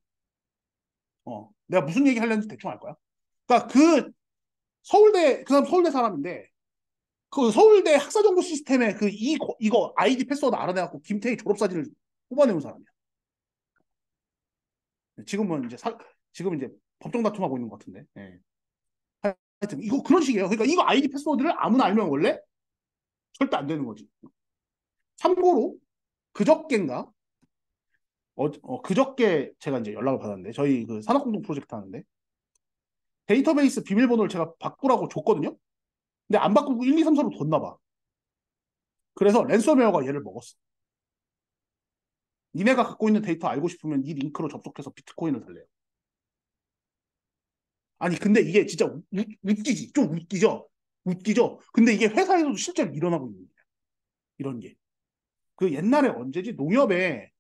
내가 무슨 얘기 하려는지 대충 알 거야. 그러니까 그 사람 서울대 사람인데 그 서울대 학사정보 시스템에 이거 아이디 패스워드 알아내갖고 김태희 졸업사진을 뽑아내는 사람이야. 지금은 지금 이제 법정 다툼하고 있는 것 같은데. 예. 하여튼 이거 그런 식이에요. 그러니까 이거 아이디 패스워드를 아무나 알면 원래 절대 안 되는 거지. 참고로 그저께인가 그저께 제가 이제 연락을 받았는데 저희 그 산업공동 프로젝트 하는데 데이터베이스 비밀번호를 제가 바꾸라고 줬거든요. 근데 안 바꾸고 1, 2, 3, 4로 뒀나 봐. 그래서 랜섬웨어가 얘를 먹었어. 니네가 갖고 있는 데이터 알고 싶으면 이 링크로 접속해서 비트코인을 달래요. 아니 근데 이게 진짜 웃기지. 좀 웃기죠. 웃기죠. 근데 이게 회사에서도 실제로 일어나고 있는 거예요. 이런 게. 그 옛날에 언제지 농협에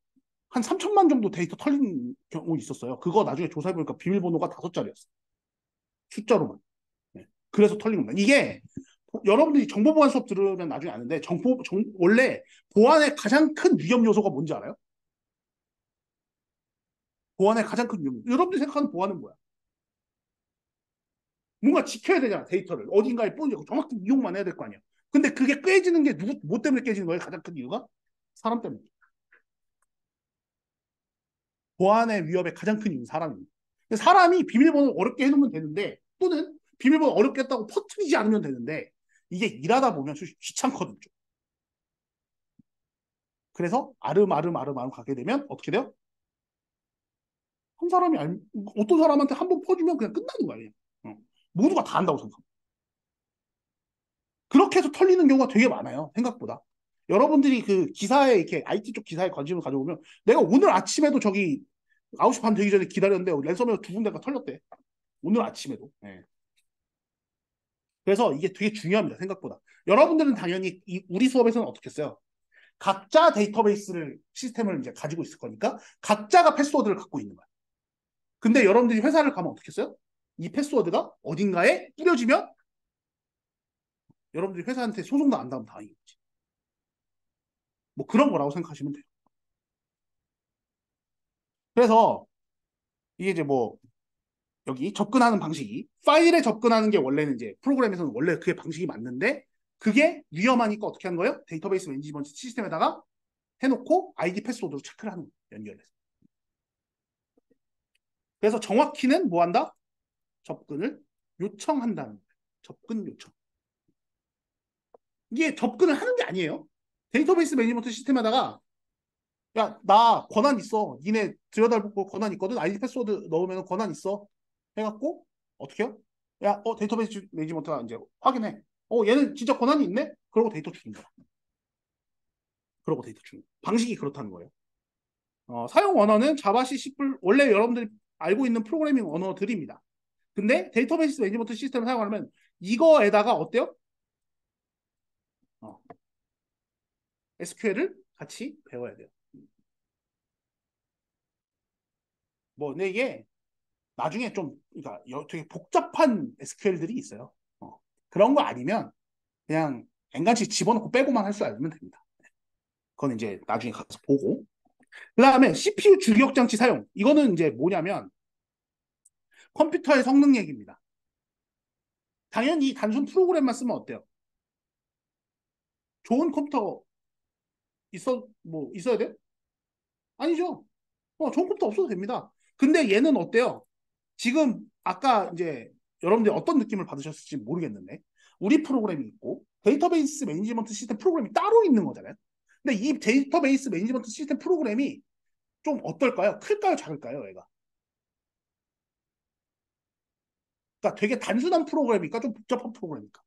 한 3천만 정도 데이터 털린 경우 있었어요. 그거 나중에 조사해보니까 비밀번호가 5자리였어. 숫자로만. 네. 그래서 털린 겁니다. 이게 여러분들이 정보보안 수업 들으면 나중에 아는데 원래 보안의 가장 큰 위험 요소가 뭔지 알아요? 보안의 가장 큰 위험. 여러분들이 생각하는 보안은 뭐야? 뭔가 지켜야 되잖아, 데이터를. 어딘가에 뿌리고 정확히 이용만 해야 될 거 아니야. 근데 그게 깨지는 게 뭐 때문에 깨지는 거예요? 가장 큰 이유가? 사람 때문에. 보안의 위협의 가장 큰 이유는 사람입니다. 사람이 비밀번호 어렵게 해놓으면 되는데 또는 비밀번호 어렵게 했다고 퍼뜨리지 않으면 되는데 이게 일하다 보면 귀찮거든요. 그래서 아름아름 가게 되면 어떻게 돼요? 한 사람이 어떤 사람한테 한 번 퍼주면 그냥 끝나는 거예요. 어. 모두가 다 한다고 생각합니다. 그렇게 해서 털리는 경우가 되게 많아요. 생각보다. 여러분들이 그 기사에 이렇게 IT 쪽 기사에 관심을 가져보면 내가 오늘 아침에도 저기 9시 반 되기 전에 기다렸는데 랜섬웨어 2군데가 털렸대. 오늘 아침에도. 네. 그래서 이게 되게 중요합니다. 생각보다. 여러분들은 당연히 우리 수업에서는 어떻게 했어요? 각자 데이터베이스를 시스템을 이제 가지고 있을 거니까 각자가 패스워드를 갖고 있는 거야. 근데 여러분들이 회사를 가면 어떻게 했어요? 이 패스워드가 어딘가에 뿌려지면 여러분들이 회사한테 소송도 안 당하면 다행이지. 뭐 그런 거라고 생각하시면 돼요. 그래서 이게 이제 뭐 여기 접근하는 방식이 파일에 접근하는 게 원래는 이제 프로그램에서는 원래 그게 방식이 맞는데 그게 위험하니까 어떻게 하는 거예요? 데이터베이스 매니지먼트 시스템에다가 해놓고 아이디 패스워드로 체크를 하는 거예요. 연결해서. 그래서 정확히는 뭐 한다? 접근을 요청한다는 거예요. 접근 요청. 이게 접근을 하는 게 아니에요. 데이터베이스 매니지먼트 시스템에다가 야, 나 권한 있어. 니네 들여다볼 권한 있거든. 아이디 패스워드 넣으면 권한 있어. 해갖고 어떻게 해요? 야, 데이터베이스 매니지먼트가 이제 확인해. 얘는 진짜 권한이 있네? 그러고 데이터 주는 거야. 그러고 데이터 주는 거야. 방식이 그렇다는 거예요. 사용 언어는 자바, C, C++ 원래 여러분들이 알고 있는 프로그래밍 언어들입니다. 근데 데이터베이스 매니지먼트 시스템을 사용하려면 이거에다가 어때요? SQL을 같이 배워야 돼요. 근데 이게 나중에 좀, 그러니까 되게 복잡한 SQL들이 있어요. 그런 거 아니면 그냥 엔간치 집어넣고 빼고만 할 줄 알면 됩니다. 그건 이제 나중에 가서 보고. 그 다음에 CPU 주기억장치 사용. 이거는 이제 뭐냐면 컴퓨터의 성능 얘기입니다. 당연히 단순 프로그램만 쓰면 어때요? 좋은 컴퓨터 있어야 돼? 아니죠. 좋은 컴퓨터 없어도 됩니다. 근데 얘는 어때요? 지금 아까 이제 여러분들이 어떤 느낌을 받으셨을지 모르겠는데 우리 프로그램이 있고 데이터베이스 매니지먼트 시스템 프로그램이 따로 있는 거잖아요. 근데 이 데이터베이스 매니지먼트 시스템 프로그램이 좀 어떨까요? 클까요? 작을까요? 얘가. 그러니까 되게 단순한 프로그램이니까 좀 복잡한 프로그램이니까.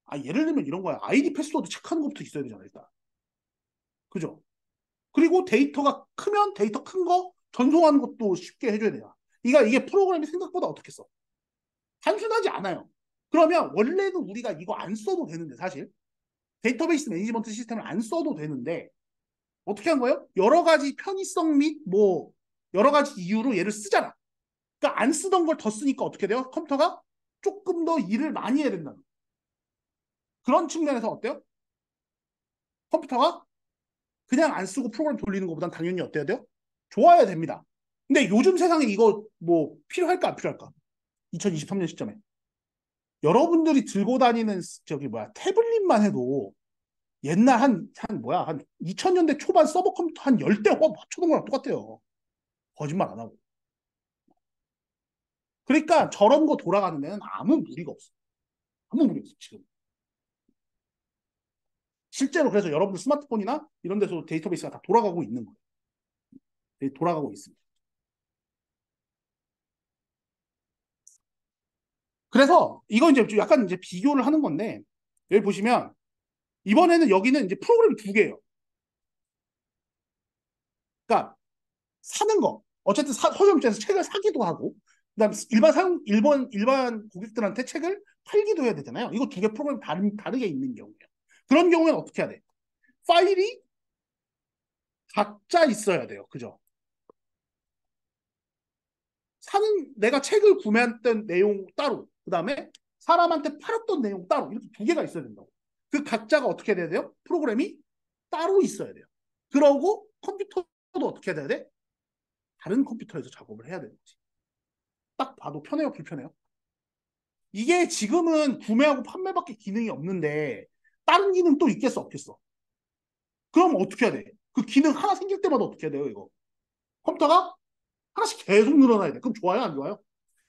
아, 예를 들면 이런 거야. 아이디 패스워드 체크하는 것부터 있어야 되잖아, 일단. 그죠? 그리고 데이터가 크면 데이터 큰 거 전송하는 것도 쉽게 해줘야 돼요. 이게 프로그램이 생각보다 어떻게 써? 단순하지 않아요. 그러면 원래는 우리가 이거 안 써도 되는데, 사실. 데이터베이스 매니지먼트 시스템을 안 써도 되는데, 어떻게 한 거예요? 여러 가지 편의성 및 뭐, 여러 가지 이유로 얘를 쓰잖아. 그러니까 안 쓰던 걸 더 쓰니까 어떻게 돼요? 컴퓨터가 조금 더 일을 많이 해야 된다. 그런 측면에서 어때요? 컴퓨터가 그냥 안 쓰고 프로그램 돌리는 것보단 당연히 어때야 돼요? 좋아야 됩니다. 근데 요즘 세상에 이거 뭐 필요할까 안 필요할까? 2023년 시점에. 여러분들이 들고 다니는 저기 뭐야 태블릿만 해도 옛날 한 2000년대 초반 서버 컴퓨터 한 10대 맞춰놓은 거랑 똑같아요. 거짓말 안 하고. 그러니까 저런 거 돌아가는 데는 아무 무리가 없어. 아무 무리 없어, 지금. 실제로 그래서 여러분들 스마트폰이나 이런 데서 데이터베이스가 다 돌아가고 있는 거예요. 돌아가고 있습니다. 그래서 이거 이제 좀 약간 이제 비교를 하는 건데 여기 보시면 이번에는 여기는 이제 프로그램이 두 개예요. 그러니까 사는 거. 어쨌든 서점 입장에서 책을 사기도 하고 그다음 일반 고객들한테 책을 팔기도 해야 되잖아요. 이거 두 개 프로그램 다르게 있는 경우예요. 그런 경우에는 어떻게 해야 돼? 파일이 각자 있어야 돼요. 그죠? 내가 책을 구매했던 내용 따로, 그 다음에 사람한테 팔았던 내용 따로, 이렇게 두 개가 있어야 된다고. 그 각자가 어떻게 돼야 돼요? 프로그램이 따로 있어야 돼요. 그러고 컴퓨터도 어떻게 해야 돼? 다른 컴퓨터에서 작업을 해야 되는 거지. 딱 봐도 편해요, 불편해요? 이게 지금은 구매하고 판매밖에 기능이 없는데 다른 기능 또 있겠어, 없겠어? 그럼 어떻게 해야 돼? 그 기능 하나 생길 때마다 어떻게 해야 돼요, 이거? 컴퓨터가 하나씩 계속 늘어나야 돼. 그럼 좋아요, 안 좋아요?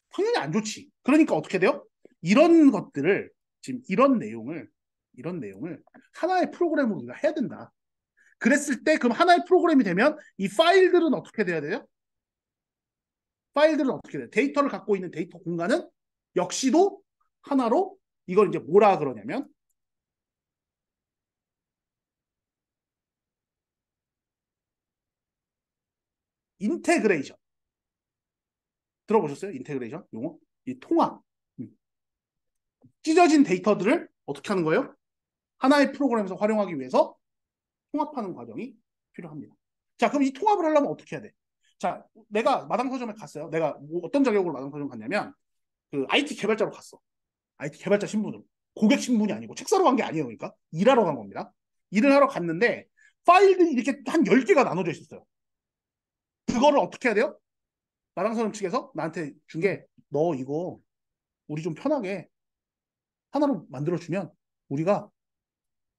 당연히 안 좋지. 그러니까 어떻게 돼요? 이런 것들을 지금 이런 내용을 하나의 프로그램으로 우리가 해야 된다. 그랬을 때 그럼 하나의 프로그램이 되면 이 파일들은 어떻게 돼야 돼요? 파일들은 어떻게 돼요? 데이터를 갖고 있는 데이터 공간은 역시도 하나로 이걸 이제 뭐라 그러냐면 인테그레이션. 들어보셨어요? 인테그레이션 용어? 이 통합. 음. 찢어진 데이터들을 어떻게 하는 거예요? 하나의 프로그램에서 활용하기 위해서 통합하는 과정이 필요합니다. 자, 그럼 이 통합을 하려면 어떻게 해야 돼? 자, 내가 마당 서점에 갔어요. 내가 뭐 어떤 자격으로 마당 서점 갔냐면 그 IT 개발자로 갔어. IT 개발자 신분으로. 고객 신분이 아니고 책 사러 간 게 아니에요. 그러니까 일하러 간 겁니다. 일을 하러 갔는데 파일들이 이렇게 한 10개가 나눠져 있었어요. 그거를 어떻게 해야 돼요? 마당 서점 측에서 나한테 준 게 너 이거 우리 좀 편하게 하나로 만들어주면 우리가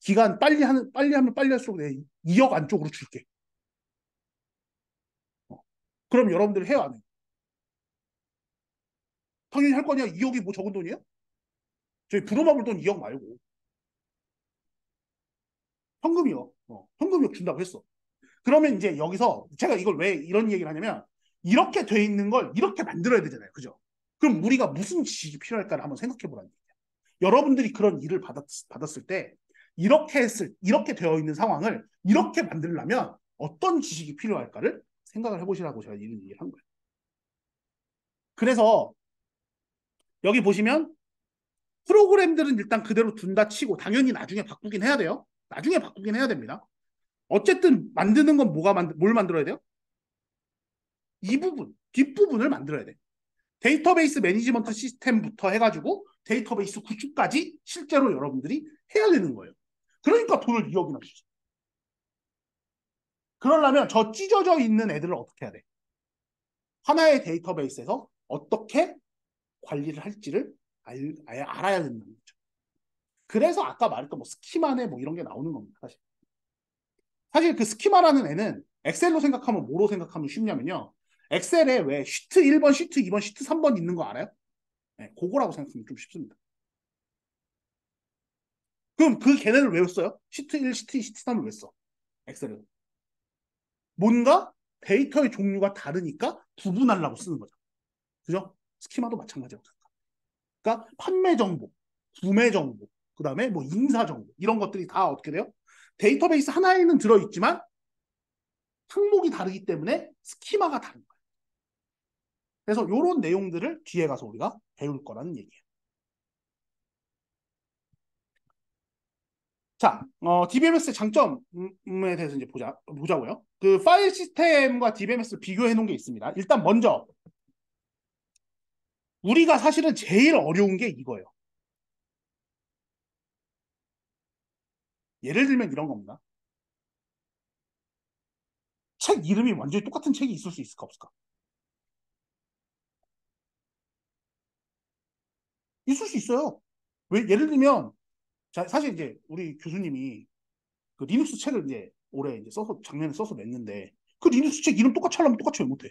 기간 빨리 할수록 내 2억 안쪽으로 줄게. 어. 그럼 여러분들 해요, 안 해요? 당연히 할 거냐? 2억이 뭐 적은 돈이에요? 저희 부루마블 돈 2억 말고 현금이요. 현금이 준다고 했어. 그러면 이제 여기서 제가 이걸 왜 이런 얘기를 하냐면 이렇게 돼 있는 걸 이렇게 만들어야 되잖아요. 그죠? 그럼 우리가 무슨 지식이 필요할까를 한번 생각해 보라는 얘기예요. 여러분들이 그런 일을 받았을 때 이렇게 되어 있는 상황을 이렇게 만들려면 어떤 지식이 필요할까를 생각을 해보시라고 제가 이런 얘기를 한 거예요. 그래서 여기 보시면 프로그램들은 일단 그대로 둔다 치고 당연히 나중에 바꾸긴 해야 돼요. 나중에 바꾸긴 해야 됩니다. 어쨌든 만드는 건 뭘 만들어야 돼요? 이 부분, 뒷부분을 만들어야 돼. 데이터베이스 매니지먼트 시스템부터 해가지고 데이터베이스 구축까지 실제로 여러분들이 해야 되는 거예요. 그러니까 돈을 2억이나 주죠. 그러려면 저 찢어져 있는 애들을 어떻게 해야 돼? 하나의 데이터베이스에서 어떻게 관리를 할지를 알아야 된다는 거죠. 그래서 아까 말했던 뭐 스키마네 뭐 이런 게 나오는 겁니다. 사실 그 스키마라는 애는 엑셀로 생각하면 뭐로 생각하면 쉽냐면요. 엑셀에 왜 시트 1번, 시트 2번, 시트 3번 있는 거 알아요? 네, 그거라고 생각하면 좀 쉽습니다. 그럼 그 걔네를 왜 써요? 시트 1, 시트 2, 시트 3을 왜 써? 엑셀은. 뭔가 데이터의 종류가 다르니까 구분하려고 쓰는 거죠. 그죠? 스키마도 마찬가지라고 생각합니다. 그러니까 판매 정보, 구매 정보, 그 다음에 뭐 인사 정보 이런 것들이 다 어떻게 돼요? 데이터베이스 하나에는 들어있지만 항목이 다르기 때문에 스키마가 다른 거예요. 그래서 이런 내용들을 뒤에 가서 우리가 배울 거라는 얘기예요. 자, DBMS의 장점에 대해서 이제 보자고요. 그 파일 시스템과 DBMS를 비교해 놓은 게 있습니다. 일단 먼저 우리가 사실은 제일 어려운 게 이거예요. 예를 들면 이런 겁니다. 책 이름이 완전히 똑같은 책이 있을 수 있을까 없을까? 있을 수 있어요. 왜 예를 들면 자, 사실 이제 우리 교수님이 그 리눅스 책을 이제 올해 이제 써서 작년에 써서 냈는데 그 리눅스 책 이름 똑같이 하려면 똑같이 왜 못해?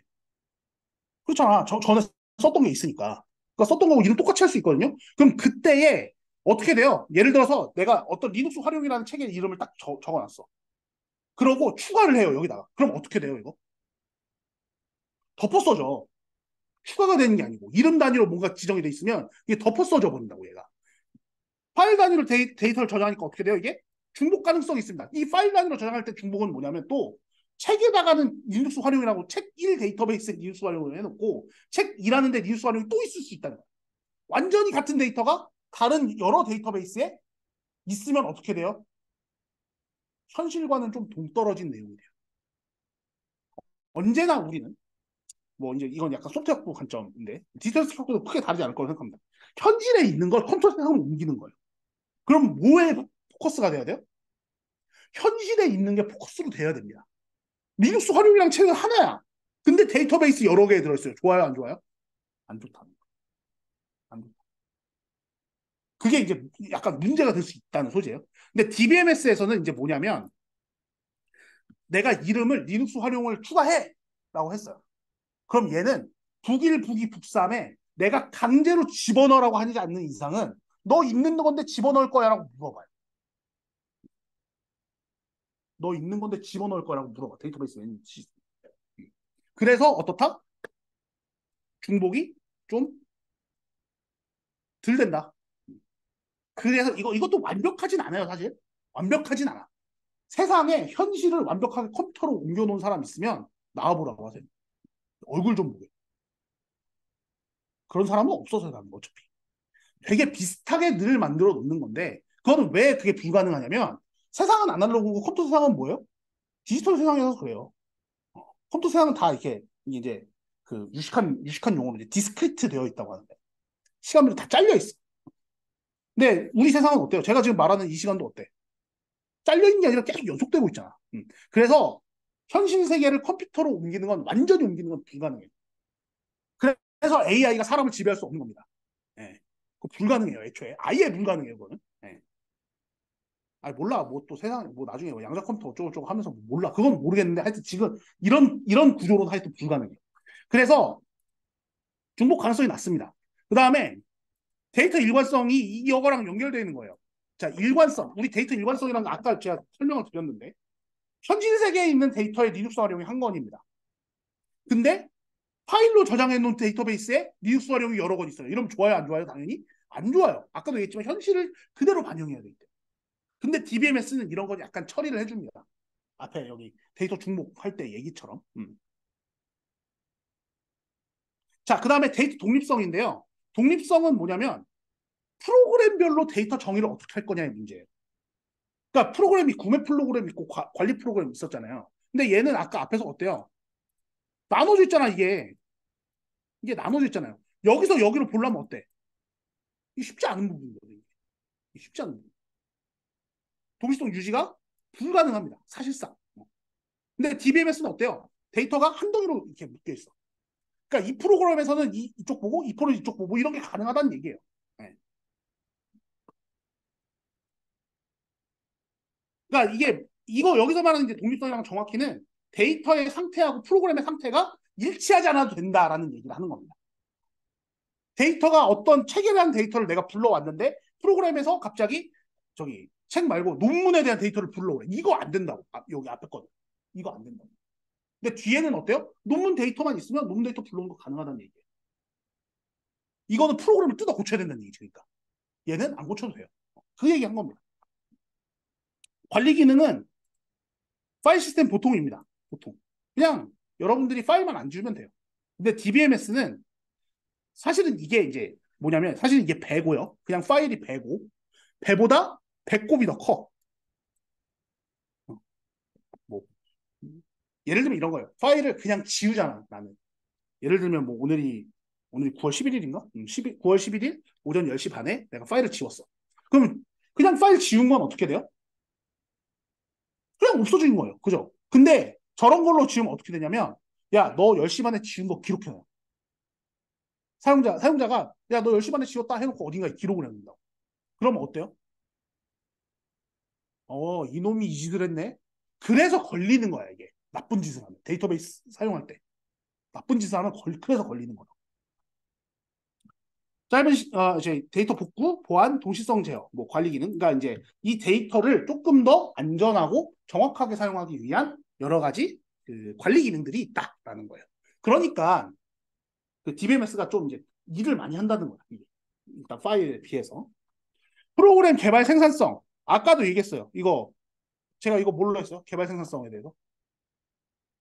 그렇잖아. 전에 썼던 게 있으니까. 그러니까 썼던 거고 이름 똑같이 할 수 있거든요. 그럼 그때에 어떻게 돼요? 예를 들어서 내가 어떤 리눅스 활용이라는 책의 이름을 딱 적어놨어. 그러고 추가를 해요, 여기다가. 그럼 어떻게 돼요, 이거? 덮어 써져. 추가가 되는 게 아니고 이름 단위로 뭔가 지정이 돼 있으면 이게 덮어 써져 버린다고 얘가. 파일 단위로 데이터를 저장하니까 어떻게 돼요, 이게? 중복 가능성이 있습니다. 이 파일 단위로 저장할 때 중복은 뭐냐면 또 책에다가는 리눅스 활용이라고 책 1 데이터베이스에 리눅스 활용을 해놓고 책 2라는데 리눅스 활용이 또 있을 수 있다는 거예요. 완전히 같은 데이터가 다른 여러 데이터베이스에 있으면 어떻게 돼요? 현실과는 좀 동떨어진 내용이 돼요. 언제나 우리는 뭐 이제 이건 약간 소프트웨어 관점인데 디지털 스트럭처도 크게 다르지 않을 거라고 생각합니다. 현실에 있는 걸 컴퓨터 세상으로 옮기는 거예요. 그럼 뭐에 포커스가 돼야 돼요? 현실에 있는 게 포커스로 돼야 됩니다. 리눅스 활용이랑 책은 하나야. 근데 데이터베이스 여러 개 들어있어요. 좋아요, 안 좋아요? 안 좋다. 안 좋다. 그게 이제 약간 문제가 될 수 있다는 소재예요. 근데 DBMS에서는 이제 뭐냐면 내가 이름을 리눅스 활용을 추가해 라고 했어요. 그럼 얘는 북일 북이 북삼에 내가 강제로 집어넣으라고 하지 않는 이상은 너 있는 건데 집어넣을 거야 라고 물어봐요. 너 있는 건데 집어넣을 거라고 물어봐. 데이터베이스에 있는 시스템. 그래서 어떻다? 중복이 좀 덜 된다. 그래서 이것도 완벽하진 않아요, 사실. 완벽하진 않아. 세상에 현실을 완벽하게 컴퓨터로 옮겨놓은 사람 있으면 나와보라고 하세요. 얼굴 좀 보게. 그런 사람은 없어서 나는 어차피. 되게 비슷하게 늘 만들어 놓는 건데 그거는 왜 그게 불가능하냐면 세상은 아날로그고 컴퓨터 세상은 뭐예요? 디지털 세상에서 그래요. 컴퓨터 세상은 다 이렇게 이제 그 유식한 용어로 이제 디스크리트 되어 있다고 하는데 시간별로 다 잘려 있어. 근데 우리 세상은 어때요? 제가 지금 말하는 이 시간도 어때? 잘려 있는 게 아니라 계속 연속되고 있잖아. 그래서 현실 세계를 컴퓨터로 옮기는 건 완전히 옮기는 건 불가능해요. 그래서 AI가 사람을 지배할 수 없는 겁니다. 예. 그거 불가능해요, 애초에. 아예 불가능해요, 그거는. 예. 아니, 몰라. 뭐 또 세상에, 뭐 나중에 뭐 양자 컴퓨터 어쩌고저쩌고 하면서 뭐 몰라. 그건 모르겠는데 하여튼 지금 이런 구조로는 하여튼 불가능해요. 그래서 중복 가능성이 낮습니다. 그 다음에 데이터 일관성이 이거랑 연결되어 있는 거예요. 자, 일관성. 우리 데이터 일관성이라는 거 아까 제가 설명을 드렸는데 현실 세계에 있는 데이터의 리눅스 활용이 한 건입니다. 근데 파일로 저장해 놓은 데이터베이스에 리눅스 활용이 여러 건 있어요. 이러면 좋아요, 안 좋아요? 당연히 안 좋아요. 아까도 얘기했지만 현실을 그대로 반영해야 되기 때문에. 근데 DBMS는 이런 거 약간 처리를 해줍니다. 앞에 여기 데이터 중복할 때 얘기처럼. 자, 그 다음에 데이터 독립성인데요. 독립성은 뭐냐면 프로그램별로 데이터 정의를 어떻게 할 거냐의 문제예요. 그러니까 프로그램이 구매 프로그램 있고 관리 프로그램 있었잖아요. 근데 얘는 아까 앞에서 어때요? 나눠져 있잖아, 이게. 이게 나눠져 있잖아요. 여기서 여기로 보려면 어때? 이게 쉽지 않은 부분이거든요. 이게 쉽지 않은 부분. 독립성 유지가 불가능합니다. 사실상. 근데 DBMS는 어때요? 데이터가 한 덩이로 이렇게 묶여 있어. 그러니까 이 프로그램에서는 이쪽 보고 이 프로그램 이쪽 보고 이런 게 가능하다는 얘기예요. 네. 그러니까 이거 여기서 말하는 이제 독립성이랑 정확히는 데이터의 상태하고 프로그램의 상태가 일치하지 않아도 된다라는 얘기를 하는 겁니다. 데이터가 어떤 체계라는 데이터를 내가 불러왔는데 프로그램에서 갑자기 저기 책 말고 논문에 대한 데이터를 불러오래. 이거 안 된다고. 여기 앞에 거. 이거 안 된다고. 근데 뒤에는 어때요? 논문 데이터만 있으면 논문 데이터 불러오는 거 가능하다는 얘기예요. 이거는 프로그램을 뜯어 고쳐야 된다는 얘기죠. 그러니까. 얘는 안 고쳐도 돼요. 그 얘기 한 겁니다. 관리 기능은 파일 시스템 보통입니다. 보통. 그냥 여러분들이 파일만 안 주면 돼요. 근데 DBMS는 사실은 이게 이제 뭐냐면 사실은 이게 배고요. 그냥 파일이 배고 배보다 배꼽이 더 커. 뭐 예를 들면 이런 거예요. 파일을 그냥 지우잖아, 나는. 예를 들면 뭐 오늘이 9월 11일인가? 9월 11일 오전 10시 반에 내가 파일을 지웠어. 그럼 그냥 파일 지운 건 어떻게 돼요? 그냥 없어지는 거예요. 그죠? 근데 저런 걸로 지우면 어떻게 되냐면 야, 너 10시 반에 지운 거 기록해놔. 사용자가 야, 너 10시 반에 지웠다 해놓고 어딘가에 기록을 해놓는다. 그러면 어때요? 이놈이 이 짓을 했네? 그래서 걸리는 거야, 이게. 나쁜 짓을 하면. 데이터베이스 사용할 때. 나쁜 짓을 하면 그래서 걸리는 거야. 이제 데이터 복구, 보안, 동시성 제어, 뭐 관리 기능. 그러니까 이제 이 데이터를 조금 더 안전하고 정확하게 사용하기 위한 여러 가지 그 관리 기능들이 있다라는 거예요. 그러니까 그 DBMS가 좀 이제 일을 많이 한다는 거야. 이게. 일단 파일에 비해서. 프로그램 개발 생산성. 아까도 얘기했어요. 제가 이거 뭘로 했어요? 개발 생산성에 대해서.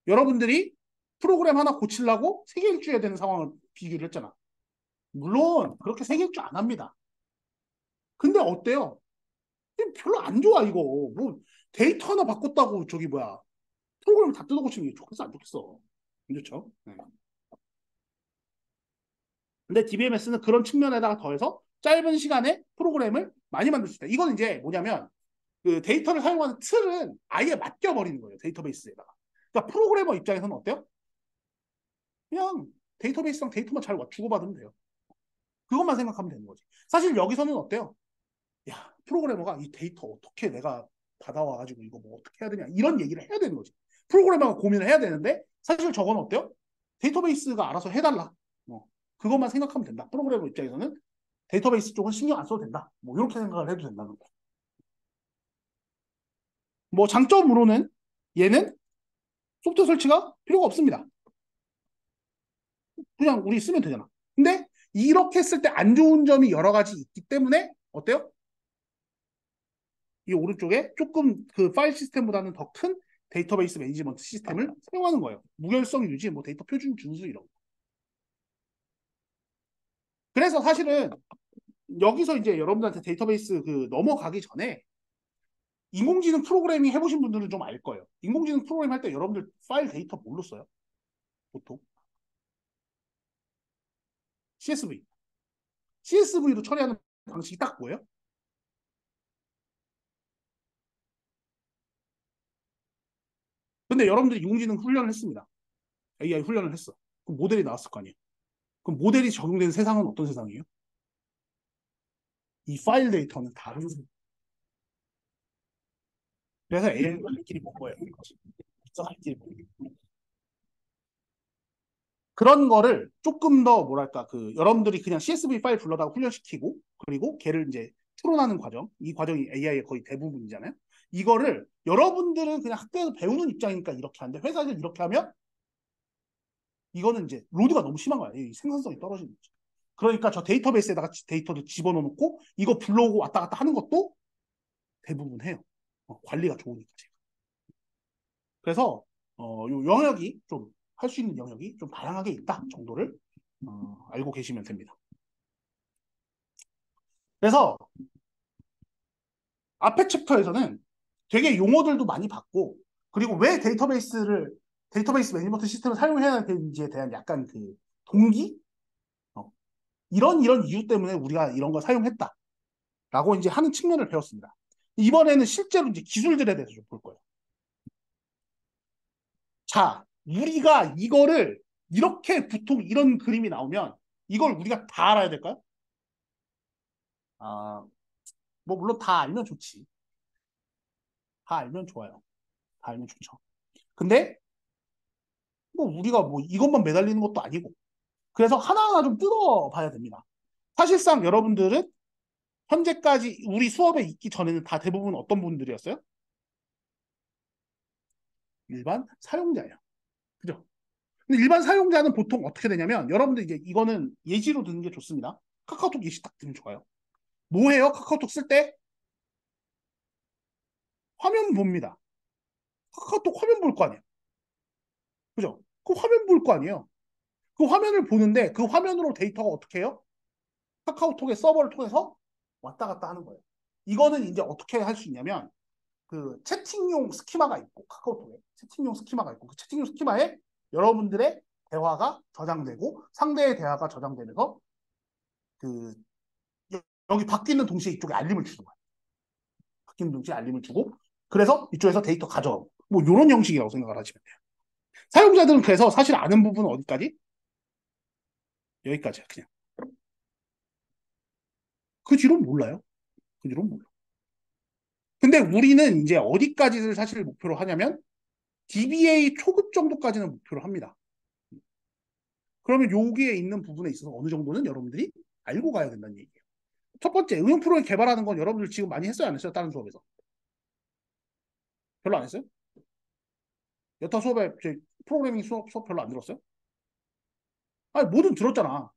여러분들이 프로그램 하나 고치려고 세계 일주해야 되는 상황을 비교를 했잖아. 물론 그렇게 세계 일주 안 합니다. 근데 어때요? 별로 안 좋아 이거. 뭐 데이터 하나 바꿨다고 저기 뭐야 프로그램 다 뜯어 고치는 게 좋겠어 안 좋겠어? 안 좋죠. 네. 근데 DBMS는 그런 측면에다가 더해서 짧은 시간에 프로그램을 많이 만들 수 있다. 이건 이제 뭐냐면 그 데이터를 사용하는 틀은 아예 맡겨버리는 거예요. 데이터베이스에다가. 그러니까 프로그래머 입장에서는 어때요? 그냥 데이터베이스랑 데이터만 잘 주고받으면 돼요. 그것만 생각하면 되는 거지. 사실 여기서는 어때요? 야, 프로그래머가 이 데이터 어떻게 내가 받아와가지고 이거 뭐 어떻게 해야 되냐 이런 얘기를 해야 되는 거지. 프로그래머가 고민을 해야 되는데 사실 저건 어때요? 데이터베이스가 알아서 해달라. 그것만 생각하면 된다. 프로그래머 입장에서는 데이터베이스 쪽은 신경 안 써도 된다. 뭐 이렇게 생각을 해도 된다는 거야. 뭐 장점으로는 얘는 소프트웨어 설치가 필요가 없습니다. 그냥 우리 쓰면 되잖아. 근데 이렇게 했을 때 안 좋은 점이 여러 가지 있기 때문에 어때요? 이 오른쪽에 조금 그 파일 시스템보다는 더 큰 데이터베이스 매니지먼트 시스템을 사용하는 거예요. 무결성 유지, 뭐 데이터 표준 준수 이런 거. 그래서 사실은 여기서 이제 여러분들한테 데이터베이스 그 넘어가기 전에 인공지능 프로그래밍 해보신 분들은 좀 알 거예요. 인공지능 프로그래밍 할 때 여러분들 파일 데이터 뭘로 써요? 보통 CSV. CSV로 처리하는 방식이 딱 뭐예요? 근데 여러분들이 인공지능 훈련을 했습니다. AI 훈련을 했어. 그럼 모델이 나왔을 거 아니에요. 그럼 모델이 적용된 세상은 어떤 세상이에요? 이 파일 데이터는 다른 세상. 그래서 AI가 할 길이 먼 거예요. 할 길이 먼 거예요. 그런 거를 조금 더 뭐랄까 그 여러분들이 그냥 CSV 파일 불러다가 훈련시키고 그리고 걔를 이제 추론하는 과정 이 과정이 AI의 거의 대부분이잖아요. 이거를 여러분들은 그냥 학교에서 배우는 입장이니까 이렇게 하는데 회사에서 이렇게 하면 이거는 이제 로드가 너무 심한 거야. 이 생산성이 떨어지는 거죠. 그러니까 저 데이터베이스에다가 데이터를 집어넣고 이거 불러오고 왔다 갔다 하는 것도 대부분 해요. 관리가 좋으니까 제가. 그래서 요 영역이 좀 할 수 있는 영역이 좀 다양하게 있다 정도를 알고 계시면 됩니다. 그래서 앞에 챕터에서는 되게 용어들도 많이 받고 그리고 왜 데이터베이스 매니지먼트 시스템을 사용해야 되는지에 대한 약간 그 동기 이런 이유 때문에 우리가 이런 걸 사용했다라고 이제 하는 측면을 배웠습니다. 이번에는 실제로 이제 기술들에 대해서 좀 볼 거예요. 자, 우리가 이거를 이렇게 보통 이런 그림이 나오면 이걸 우리가 다 알아야 될까요? 아, 뭐 물론 다 알면 좋지. 다 알면 좋아요. 다 알면 좋죠. 근데 뭐 우리가 뭐 이것만 매달리는 것도 아니고 그래서 하나하나 좀 뜯어봐야 됩니다. 사실상 여러분들은 현재까지 우리 수업에 있기 전에는 다 대부분 어떤 분들이었어요? 일반 사용자예요. 그죠? 근데 일반 사용자는 보통 어떻게 되냐면 여러분들 이제 이거는 예시로 드는 게 좋습니다. 카카오톡 예시 딱 들으면 좋아요. 뭐 해요? 카카오톡 쓸 때 화면 봅니다. 카카오톡 화면 볼 거 아니에요. 그죠? 그 화면 볼 거 아니에요. 그 화면을 보는데 그 화면으로 데이터가 어떻게 해요? 카카오톡의 서버를 통해서 왔다 갔다 하는 거예요. 이거는 이제 어떻게 할 수 있냐면 그 채팅용 스키마가 있고 카카오톡에 채팅용 스키마가 있고 그 채팅용 스키마에 여러분들의 대화가 저장되고 상대의 대화가 저장되면서 그 여기 바뀌는 동시에 이쪽에 알림을 주는 거예요. 바뀌는 동시에 알림을 주고 그래서 이쪽에서 데이터 가져가고 뭐 이런 형식이라고 생각을 하시면 돼요. 사용자들은 그래서 사실 아는 부분은 어디까지? 여기까지야 그냥. 그 뒤로는 몰라요. 그 뒤로는 몰라. 근데 우리는 이제 어디까지를 사실 목표로 하냐면 DBA 초급 정도까지는 목표로 합니다. 그러면 여기에 있는 부분에 있어서 어느 정도는 여러분들이 알고 가야 된다는 얘기예요. 첫 번째, 응용 프로그램 개발하는 건 여러분들 지금 많이 했어요, 안 했어요? 다른 수업에서. 별로 안 했어요? 여타 수업에 프로그래밍 수업 별로 안 들었어요? 아니, 뭐든 들었잖아.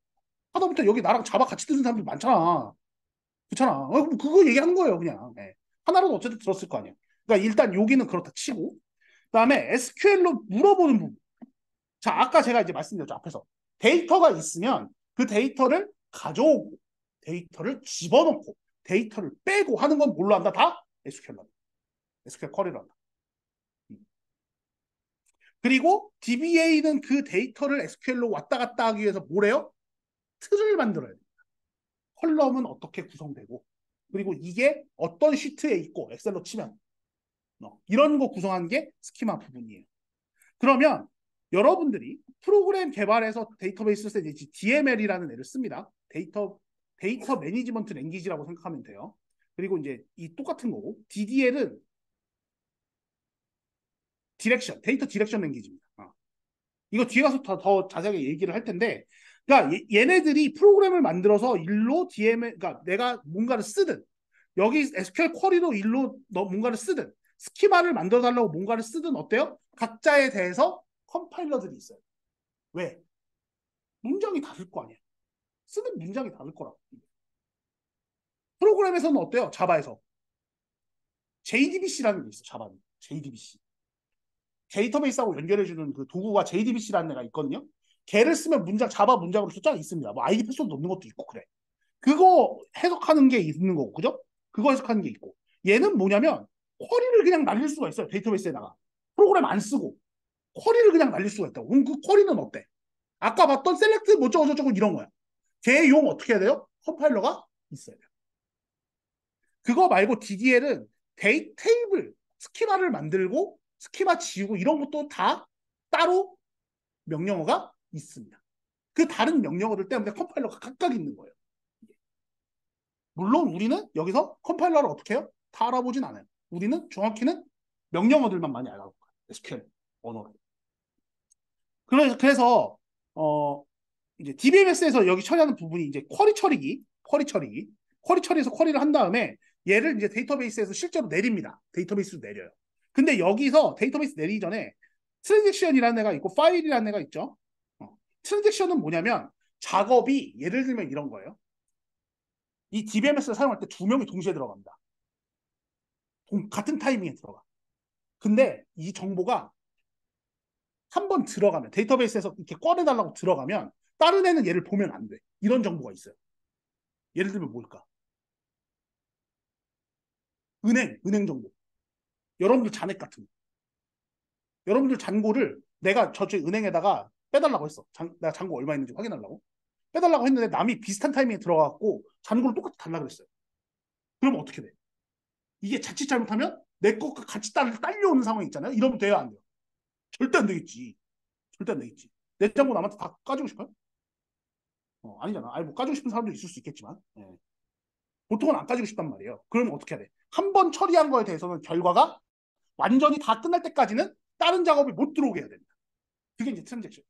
하다못해 여기 나랑 자바 같이 듣는 사람들 많잖아. 그렇잖아. 그거 얘기하는 거예요, 그냥. 네. 하나라도 어쨌든 들었을 거 아니야. 그러니까 일단 여기는 그렇다 치고, 그다음에 SQL로 물어보는 부분. 자, 아까 제가 이제 말씀드렸죠, 앞에서. 데이터가 있으면 그 데이터를 가져오고, 데이터를 집어넣고, 데이터를 빼고 하는 건 뭘로 한다? 다 SQL로 한다. SQL 쿼리로 한다. 그리고 DBA는 그 데이터를 SQL로 왔다 갔다 하기 위해서 뭐래요? 틀을 만들어야 돼요. 컬럼은 어떻게 구성되고, 그리고 이게 어떤 시트에 있고, 엑셀로 치면, 이런 거 구성하는 게 스키마 부분이에요. 그러면 여러분들이 프로그램 개발에서 데이터베이스 쓸 때 DML이라는 애를 씁니다. 데이터 매니지먼트 랭귀지라고 생각하면 돼요. 그리고 이제 이 똑같은 거고 DDL은 데이터 디렉션 랭귀지입니다. 이거 뒤에 가서 더 자세하게 얘기를 할 텐데, 그러니까 얘네들이 프로그램을 만들어서 일로 DML, 그러니까 내가 뭔가를 쓰든 여기 SQL 쿼리로 일로 뭔가를 쓰든 스키마를 만들어 달라고 뭔가를 쓰든 어때요? 각자에 대해서 컴파일러들이 있어요. 왜? 문장이 다를 거 아니야. 쓰는 문장이 다를 거라고. 프로그램에서는 어때요? 자바에서. JDBC라는 게 있어, 자바는. JDBC. 데이터베이스하고 연결해주는 그 도구가 JDBC라는 애가 있거든요. 걔를 쓰면 자바 문장으로 숫자가 있습니다. 뭐 아이디 패스워드 넣는 것도 있고, 그래. 그거 해석하는 게 있는 거고, 그죠? 그거 해석하는 게 있고. 얘는 뭐냐면, 쿼리를 그냥 날릴 수가 있어요. 데이터베이스에다가. 프로그램 안 쓰고. 쿼리를 그냥 날릴 수가 있다고. 그럼 그 쿼리는 어때? 아까 봤던 셀렉트 뭐 저거 이런 거야. 걔 용 어떻게 해야 돼요? 컴파일러가 있어야 돼요. 그거 말고 DDL은 테이블, 스키마를 만들고 스키마 지우고 이런 것도 다 따로 명령어가 있습니다. 그 다른 명령어들 때문에 컴파일러가 각각 있는 거예요. 물론 우리는 여기서 컴파일러를 어떻게 해요? 다 알아보진 않아요. 우리는 정확히는 명령어들만 많이 알아볼 거예요. SQL 언어로. 그래서 이제 DBMS에서 여기 처리하는 부분이 이제 쿼리 처리기. 쿼리 처리에서 쿼리를 한 다음에 얘를 이제 데이터베이스에서 실제로 내립니다. 데이터베이스로 내려요. 근데 여기서 데이터베이스 내리기 전에 트랜잭션이라는 애가 있고 파일이라는 애가 있죠. 트랜잭션은 뭐냐면 작업이 예를 들면 이런 거예요. 이 DBMS를 사용할 때 두 명이 동시에 들어갑니다. 같은 타이밍에 들어가. 근데 이 정보가 한 번 들어가면 데이터베이스에서 이렇게 꺼내달라고 들어가면 다른 애는 얘를 보면 안 돼. 이런 정보가 있어요. 예를 들면 뭘까? 은행 정보. 여러분들 잔액 같은 거. 여러분들 잔고를 내가 저쪽 은행에다가 빼달라고 했어. 내가 잔고 얼마 있는지 확인하려고. 빼달라고 했는데 남이 비슷한 타이밍에 들어가갖고 잔고를 똑같이 달라 그랬어요. 그럼 어떻게 돼? 이게 자칫 잘못하면 내 것과 같이 딸려오는 상황이 있잖아요. 이러면 돼요, 안 돼요? 절대 안 되겠지. 절대 안 되겠지. 내 잔고 남한테 다 까주고 싶어요? 아니잖아. 아니, 뭐 까주고 싶은 사람도 있을 수 있겠지만. 예. 보통은 안 까주고 싶단 말이에요. 그러면 어떻게 해야 돼? 한 번 처리한 거에 대해서는 결과가 완전히 다 끝날 때까지는 다른 작업이 못 들어오게 해야 됩니다. 그게 이제 트랜잭션.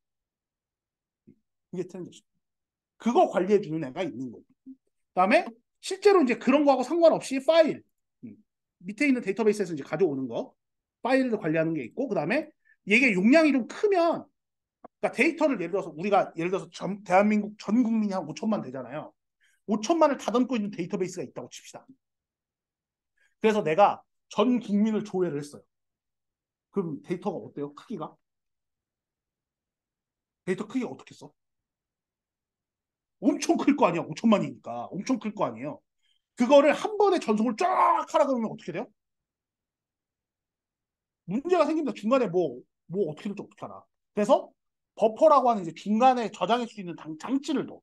그게 트랜잭션. 그거 관리해 주는 애가 있는 거고. 그다음에 실제로 이제 그런 거하고 상관없이 파일, 음, 밑에 있는 데이터베이스에서 이제 가져오는 거, 파일을 관리하는 게 있고, 그 다음에 이게 용량이 좀 크면, 그러니까 데이터를 예를 들어서 우리가 예를 들어서 대한민국 전 국민이 한 5천만 되잖아요. 5천만을 다 담고 있는 데이터베이스가 있다고 칩시다. 그래서 내가 전 국민을 조회를 했어요. 그럼 데이터가 어때요? 크기가? 데이터 크기가 어떻게 써? 엄청 클 거 아니야. 5천만이니까. 엄청 클 거 아니에요. 그거를 한 번에 전송을 쫙 하라 그러면 어떻게 돼요? 문제가 생깁니다. 중간에 뭐 어떻게 될지 어떻게 알아. 그래서 버퍼라고 하는 이제 중간에 저장할 수 있는 장치를 둬.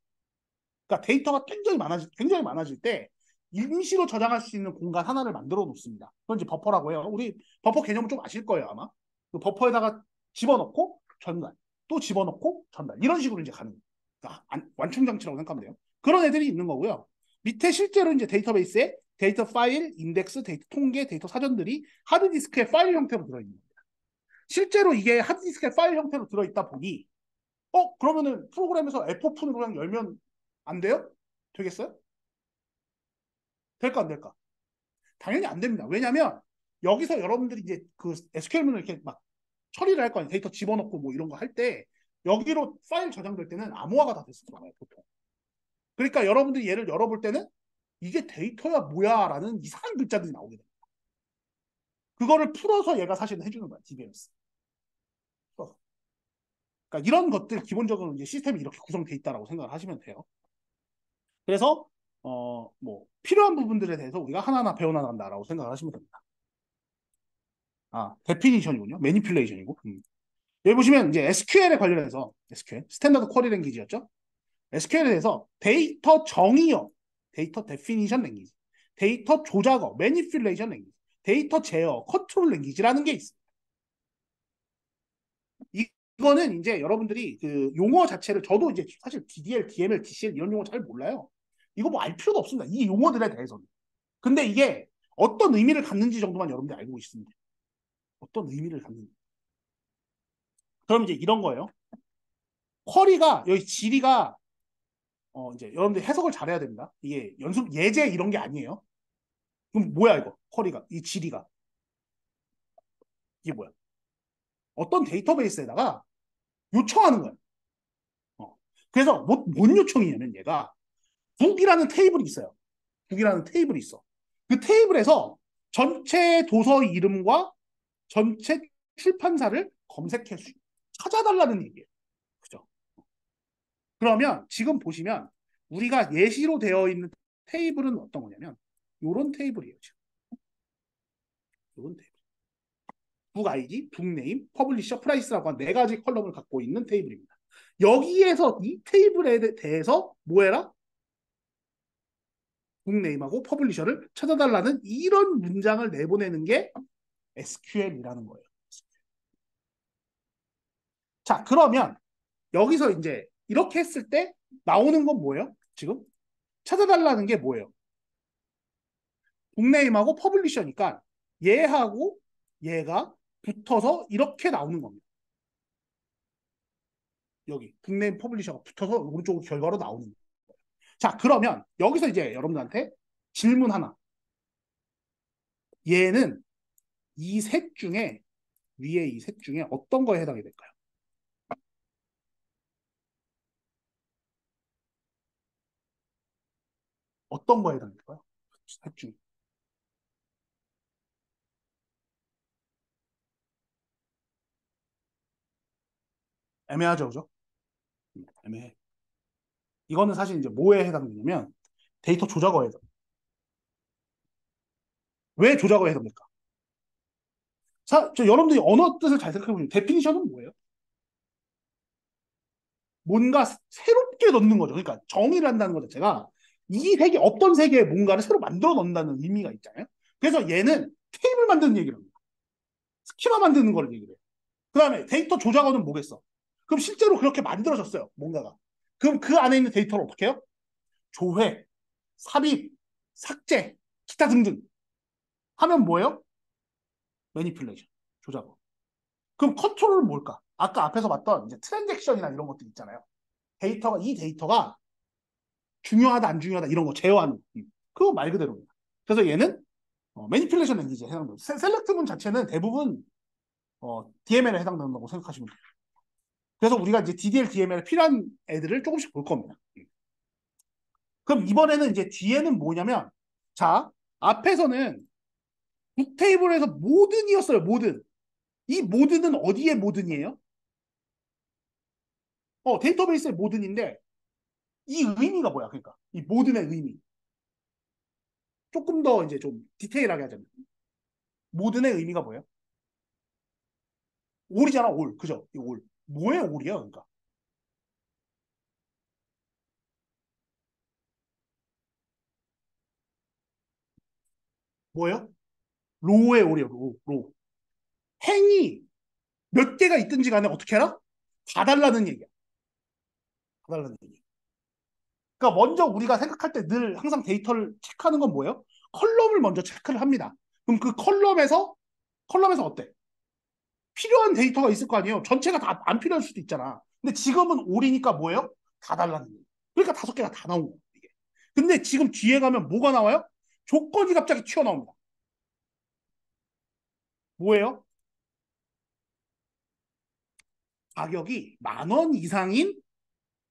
그러니까 데이터가 굉장히 많아질 때 임시로 저장할 수 있는 공간 하나를 만들어 놓습니다. 그건 이제 버퍼라고 해요. 우리 버퍼 개념은 좀 아실 거예요, 아마. 그 버퍼에다가 집어넣고 전달, 또 집어넣고 전달. 이런 식으로 이제 가는 거예요. 그러니까 완충 장치라고 생각하면 돼요. 그런 애들이 있는 거고요. 밑에 실제로 이제 데이터베이스에 데이터 파일, 인덱스, 데이터 통계, 데이터 사전들이 하드디스크의 파일 형태로 들어있는 거예요. 실제로 이게 하드디스크의 파일 형태로 들어있다 보니 그러면은 프로그램에서 F4는 그냥 열면 안 돼요? 되겠어요? 될까 안 될까? 당연히 안 됩니다. 왜냐하면 여기서 여러분들이 이제 그 SQL문을 이렇게 막 처리를 할 거 아니에요. 데이터 집어넣고 뭐 이런 거 할 때 여기로 파일 저장될 때는 암호화가 다 됐을 거예요, 보통. 그러니까 여러분들이 얘를 열어볼 때는 이게 데이터야 뭐야 라는 이상한 글자들이 나오게 돼요. 그거를 풀어서 얘가 사실은 해주는 거야, DBMS. 그러니까 이런 것들 기본적으로 이제 시스템이 이렇게 구성돼 있다라고 생각을 하시면 돼요. 그래서 뭐 필요한 부분들에 대해서 우리가 하나하나 배워나간다라고 생각을 하시면 됩니다. 데피니션이군요. 매니플레이션이고. 여기 보시면 이제 SQL에 관련해서 SQL 스탠다드 쿼리 랭귀지였죠. SQL에 대해서 데이터 정의어, 데이터 데피니션 랭귀지, 데이터 조작어, 매니플레이션 랭귀지, 데이터 제어, 컨트롤 랭귀지라는 게 있습니다. 이거는 이제 여러분들이 그 용어 자체를 저도 이제 사실 DDL, DML, DCL 이런 용어 잘 몰라요. 이거 뭐 알 필요도 없습니다. 이 용어들에 대해서는. 근데 이게 어떤 의미를 갖는지 정도만 여러분들이 알고 있습니다. 어떤 의미를 갖는지. 그럼 이제 이런 거예요. 쿼리가 여기 지리가 이제 여러분들 해석을 잘해야 됩니다. 이게 연습 예제 이런 게 아니에요. 그럼 뭐야 이거? 쿼리가 이 지리가 이게 뭐야? 어떤 데이터베이스에다가 요청하는 거예요. 어. 그래서 뭔 요청이냐면 얘가 북이라는 테이블이 있어요. 북이라는 테이블이 있어. 그 테이블에서 전체 도서 이름과 전체 출판사를 찾아달라는 얘기예요. 그죠? 그러면 지금 보시면 우리가 예시로 되어 있는 테이블은 어떤 거냐면 요런 테이블이에요. 지금. 요런 테이블. 북 아이디, 북 네임, 퍼블리셔, 프라이스라고 한 네 가지 컬럼을 갖고 있는 테이블입니다. 여기에서 이 테이블에 대해서 뭐 해라? 북 네임하고 퍼블리셔를 찾아달라는 이런 문장을 내보내는 게 SQL이라는 거예요. 자, 그러면 여기서 이제 이렇게 했을 때 나오는 건 뭐예요? 지금 찾아달라는 게 뭐예요? 북네임하고 퍼블리셔니까 얘하고 얘가 붙어서 이렇게 나오는 겁니다. 여기 북네임 퍼블리셔가 붙어서 오른쪽으로 결과로 나오는 거예요. 자, 그러면 여기서 이제 여러분들한테 질문 하나. 얘는 이 셋 중에 위에 이 셋 중에 어떤 거에 해당이 될까요? 어떤 거에 해당이 될까요? 셋 중에. 애매하죠, 그죠? 애매해. 이거는 사실 이제 뭐에 해당되냐면 데이터 조작어에 해당. 왜 조작어에 해당될까? 여러분들이 언어 뜻을 잘 생각해보면 데피니션은 뭐예요? 뭔가 새롭게 넣는 거죠. 그러니까 정의를 한다는 것 자체가 이 세계 어떤 세계에 뭔가를 새로 만들어 넣는다는 의미가 있잖아요. 그래서 얘는 테이블 만드는 얘기를 합니다. 스키마 만드는 걸 얘기를 해요. 그 다음에 데이터 조작어는 뭐겠어? 그럼 실제로 그렇게 만들어졌어요. 뭔가가. 그럼 그 안에 있는 데이터를 어떻게 해요? 조회, 삽입, 삭제, 기타 등등 하면 뭐예요? 매니플레이션, 조작어. 그럼 컨트롤은 뭘까? 아까 앞에서 봤던 이제 트랜잭션이나 이런 것들 있잖아요. 이 데이터가 중요하다 안 중요하다 이런 거 제어하는. 그거 말 그대로입니다. 그래서 얘는 매니플레이션 랭귀지에 해당됩니다. 셀렉트문 자체는 대부분 DML에 해당된다고 생각하시면 돼요. 그래서 우리가 이제 DDL, DML에 필요한 애들을 조금씩 볼 겁니다. 그럼 이번에는 이제 뒤에는 뭐냐면, 자, 앞에서는 북테이블에서 모든이었어요, 모든. 이 모든은 어디의 모든이에요? 데이터베이스의 모든인데, 이 의미가 뭐야, 그러니까. 이 모든의 의미. 조금 더 이제 좀 디테일하게 하자면. 모든의 의미가 뭐예요? 올이잖아, 올. 그죠? 이 올. 뭐의 올이야, 그러니까? 뭐예요? 로의 올이에요, 로, 로. 행이 몇 개가 있든지 간에 어떻게 해라? 다 달라는 얘기야. 다 달라는 얘기. 그러니까 먼저 우리가 생각할 때 늘 항상 데이터를 체크하는 건 뭐예요? 컬럼을 먼저 체크를 합니다. 그럼 그 컬럼에서 어때? 필요한 데이터가 있을 거 아니에요? 전체가 다 안 필요할 수도 있잖아. 근데 지금은 올이니까 뭐예요? 다 달라는 얘기. 그러니까 다섯 개가 다 나온 거예요, 이게. 근데 지금 뒤에 가면 뭐가 나와요? 조건이 갑자기 튀어나옵니다. 뭐예요? 가격이 10,000원 이상인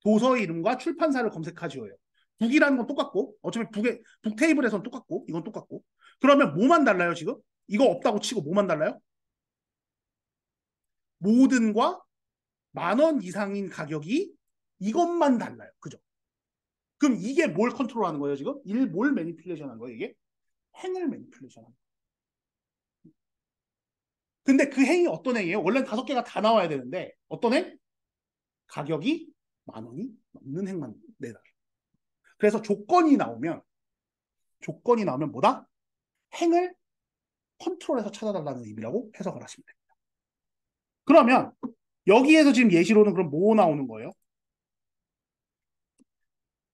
도서 이름과 출판사를 검색하지요예요. 북이라는 건 똑같고 어차피 북 테이블에서는 똑같고 이건 똑같고 그러면 뭐만 달라요 지금? 이거 없다고 치고 뭐만 달라요? 모든과 10,000원 이상인 가격이 이것만 달라요. 그죠? 그럼 이게 뭘 컨트롤하는 거예요 지금? 뭘 매니플레이션 하는 거예요 이게? 행을 매니플레이션 하는 거예요. 근데 그 행이 어떤 행이에요? 원래는 다섯 개가 다 나와야 되는데 어떤 행? 가격이 10,000원이 넘는 행만 내달라. 그래서 조건이 나오면 뭐다? 행을 컨트롤해서 찾아달라는 의미라고 해석을 하시면 돼요. 그러면 여기에서 지금 예시로는 그럼 뭐 나오는 거예요?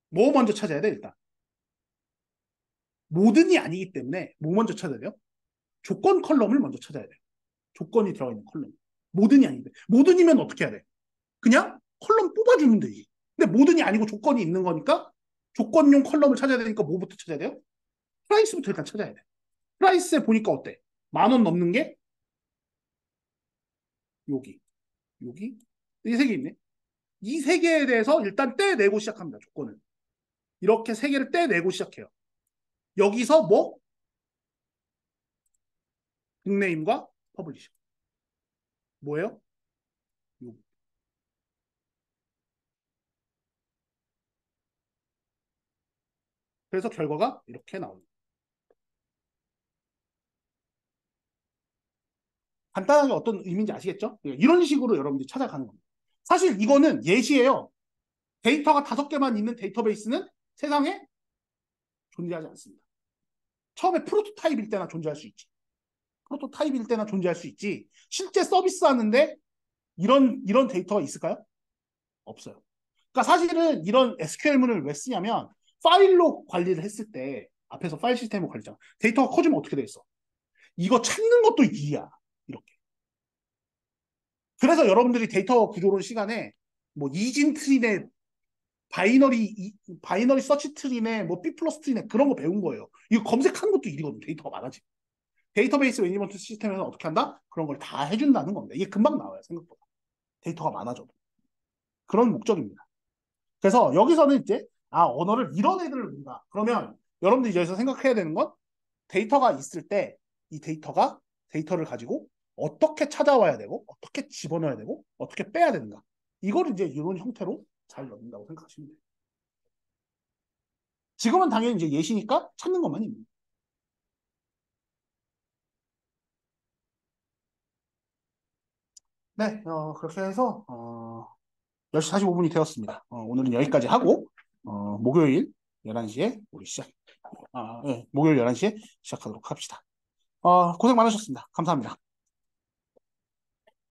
뭐 먼저 찾아야 돼 일단? 모든이 아니기 때문에 뭐 먼저 찾아야 돼요? 조건 컬럼을 먼저 찾아야 돼요. 조건이 들어가 있는 컬럼. 모든이 아닌데. 모든이면 어떻게 해야 돼? 그냥 컬럼 뽑아주면 되지. 근데 모든이 아니고 조건이 있는 거니까 조건용 컬럼을 찾아야 되니까 뭐부터 찾아야 돼요? 프라이스부터 일단 찾아야 돼. 프라이스에 보니까 어때? 10,000원 넘는 게 여기, 여기, 이 세 개 있네. 이 세 개에 대해서 일단 떼내고 시작합니다. 조건을. 이렇게 세 개를 떼내고 시작해요. 여기서 뭐? 닉네임과 퍼블리셔. 뭐예요? 그래서 결과가 이렇게 나옵니다. 간단하게 어떤 의미인지 아시겠죠? 이런 식으로 여러분들이 찾아가는 겁니다. 사실 이거는 예시예요. 데이터가 5개만 있는 데이터베이스는 세상에 존재하지 않습니다. 처음에 프로토타입일 때나 존재할 수 있지. 프로토타입일 때나 존재할 수 있지. 실제 서비스 하는데 이런 데이터가 있을까요? 없어요. 그러니까 사실은 이런 SQL문을 왜 쓰냐면 파일로 관리를 했을 때 앞에서 파일 시스템을 관리잖아. 데이터가 커지면 어떻게 돼 있어? 이거 찾는 것도 일이야. 이렇게. 그래서 여러분들이 데이터 구조론 시간에 뭐 이진 트리네 바이너리 서치 트리네 뭐 B 플러스 트리네 그런 거 배운 거예요. 이거 검색하는 것도 일이거든. 데이터가 많아지. 데이터베이스 매니지먼트 시스템에서 어떻게 한다? 그런 걸 다 해준다는 겁니다. 이게 금방 나와요. 생각보다. 데이터가 많아져도. 그런 목적입니다. 그래서 여기서는 이제 언어를 이런 애들을 본다. 그러면 여러분들이 여기서 생각해야 되는 건 데이터가 있을 때 이 데이터를 가지고 어떻게 찾아와야 되고 어떻게 집어넣어야 되고 어떻게 빼야 되는가. 이걸 이제 이런 형태로 잘 넣는다고 생각하시면 돼요. 지금은 당연히 이제 예시니까 찾는 것만 있는 거예요. 네, 그렇게 해서 10시 45분이 되었습니다. 오늘은 여기까지 하고 목요일 11시에 우리 네, 목요일 11시에 시작하도록 합시다. 고생 많으셨습니다. 감사합니다.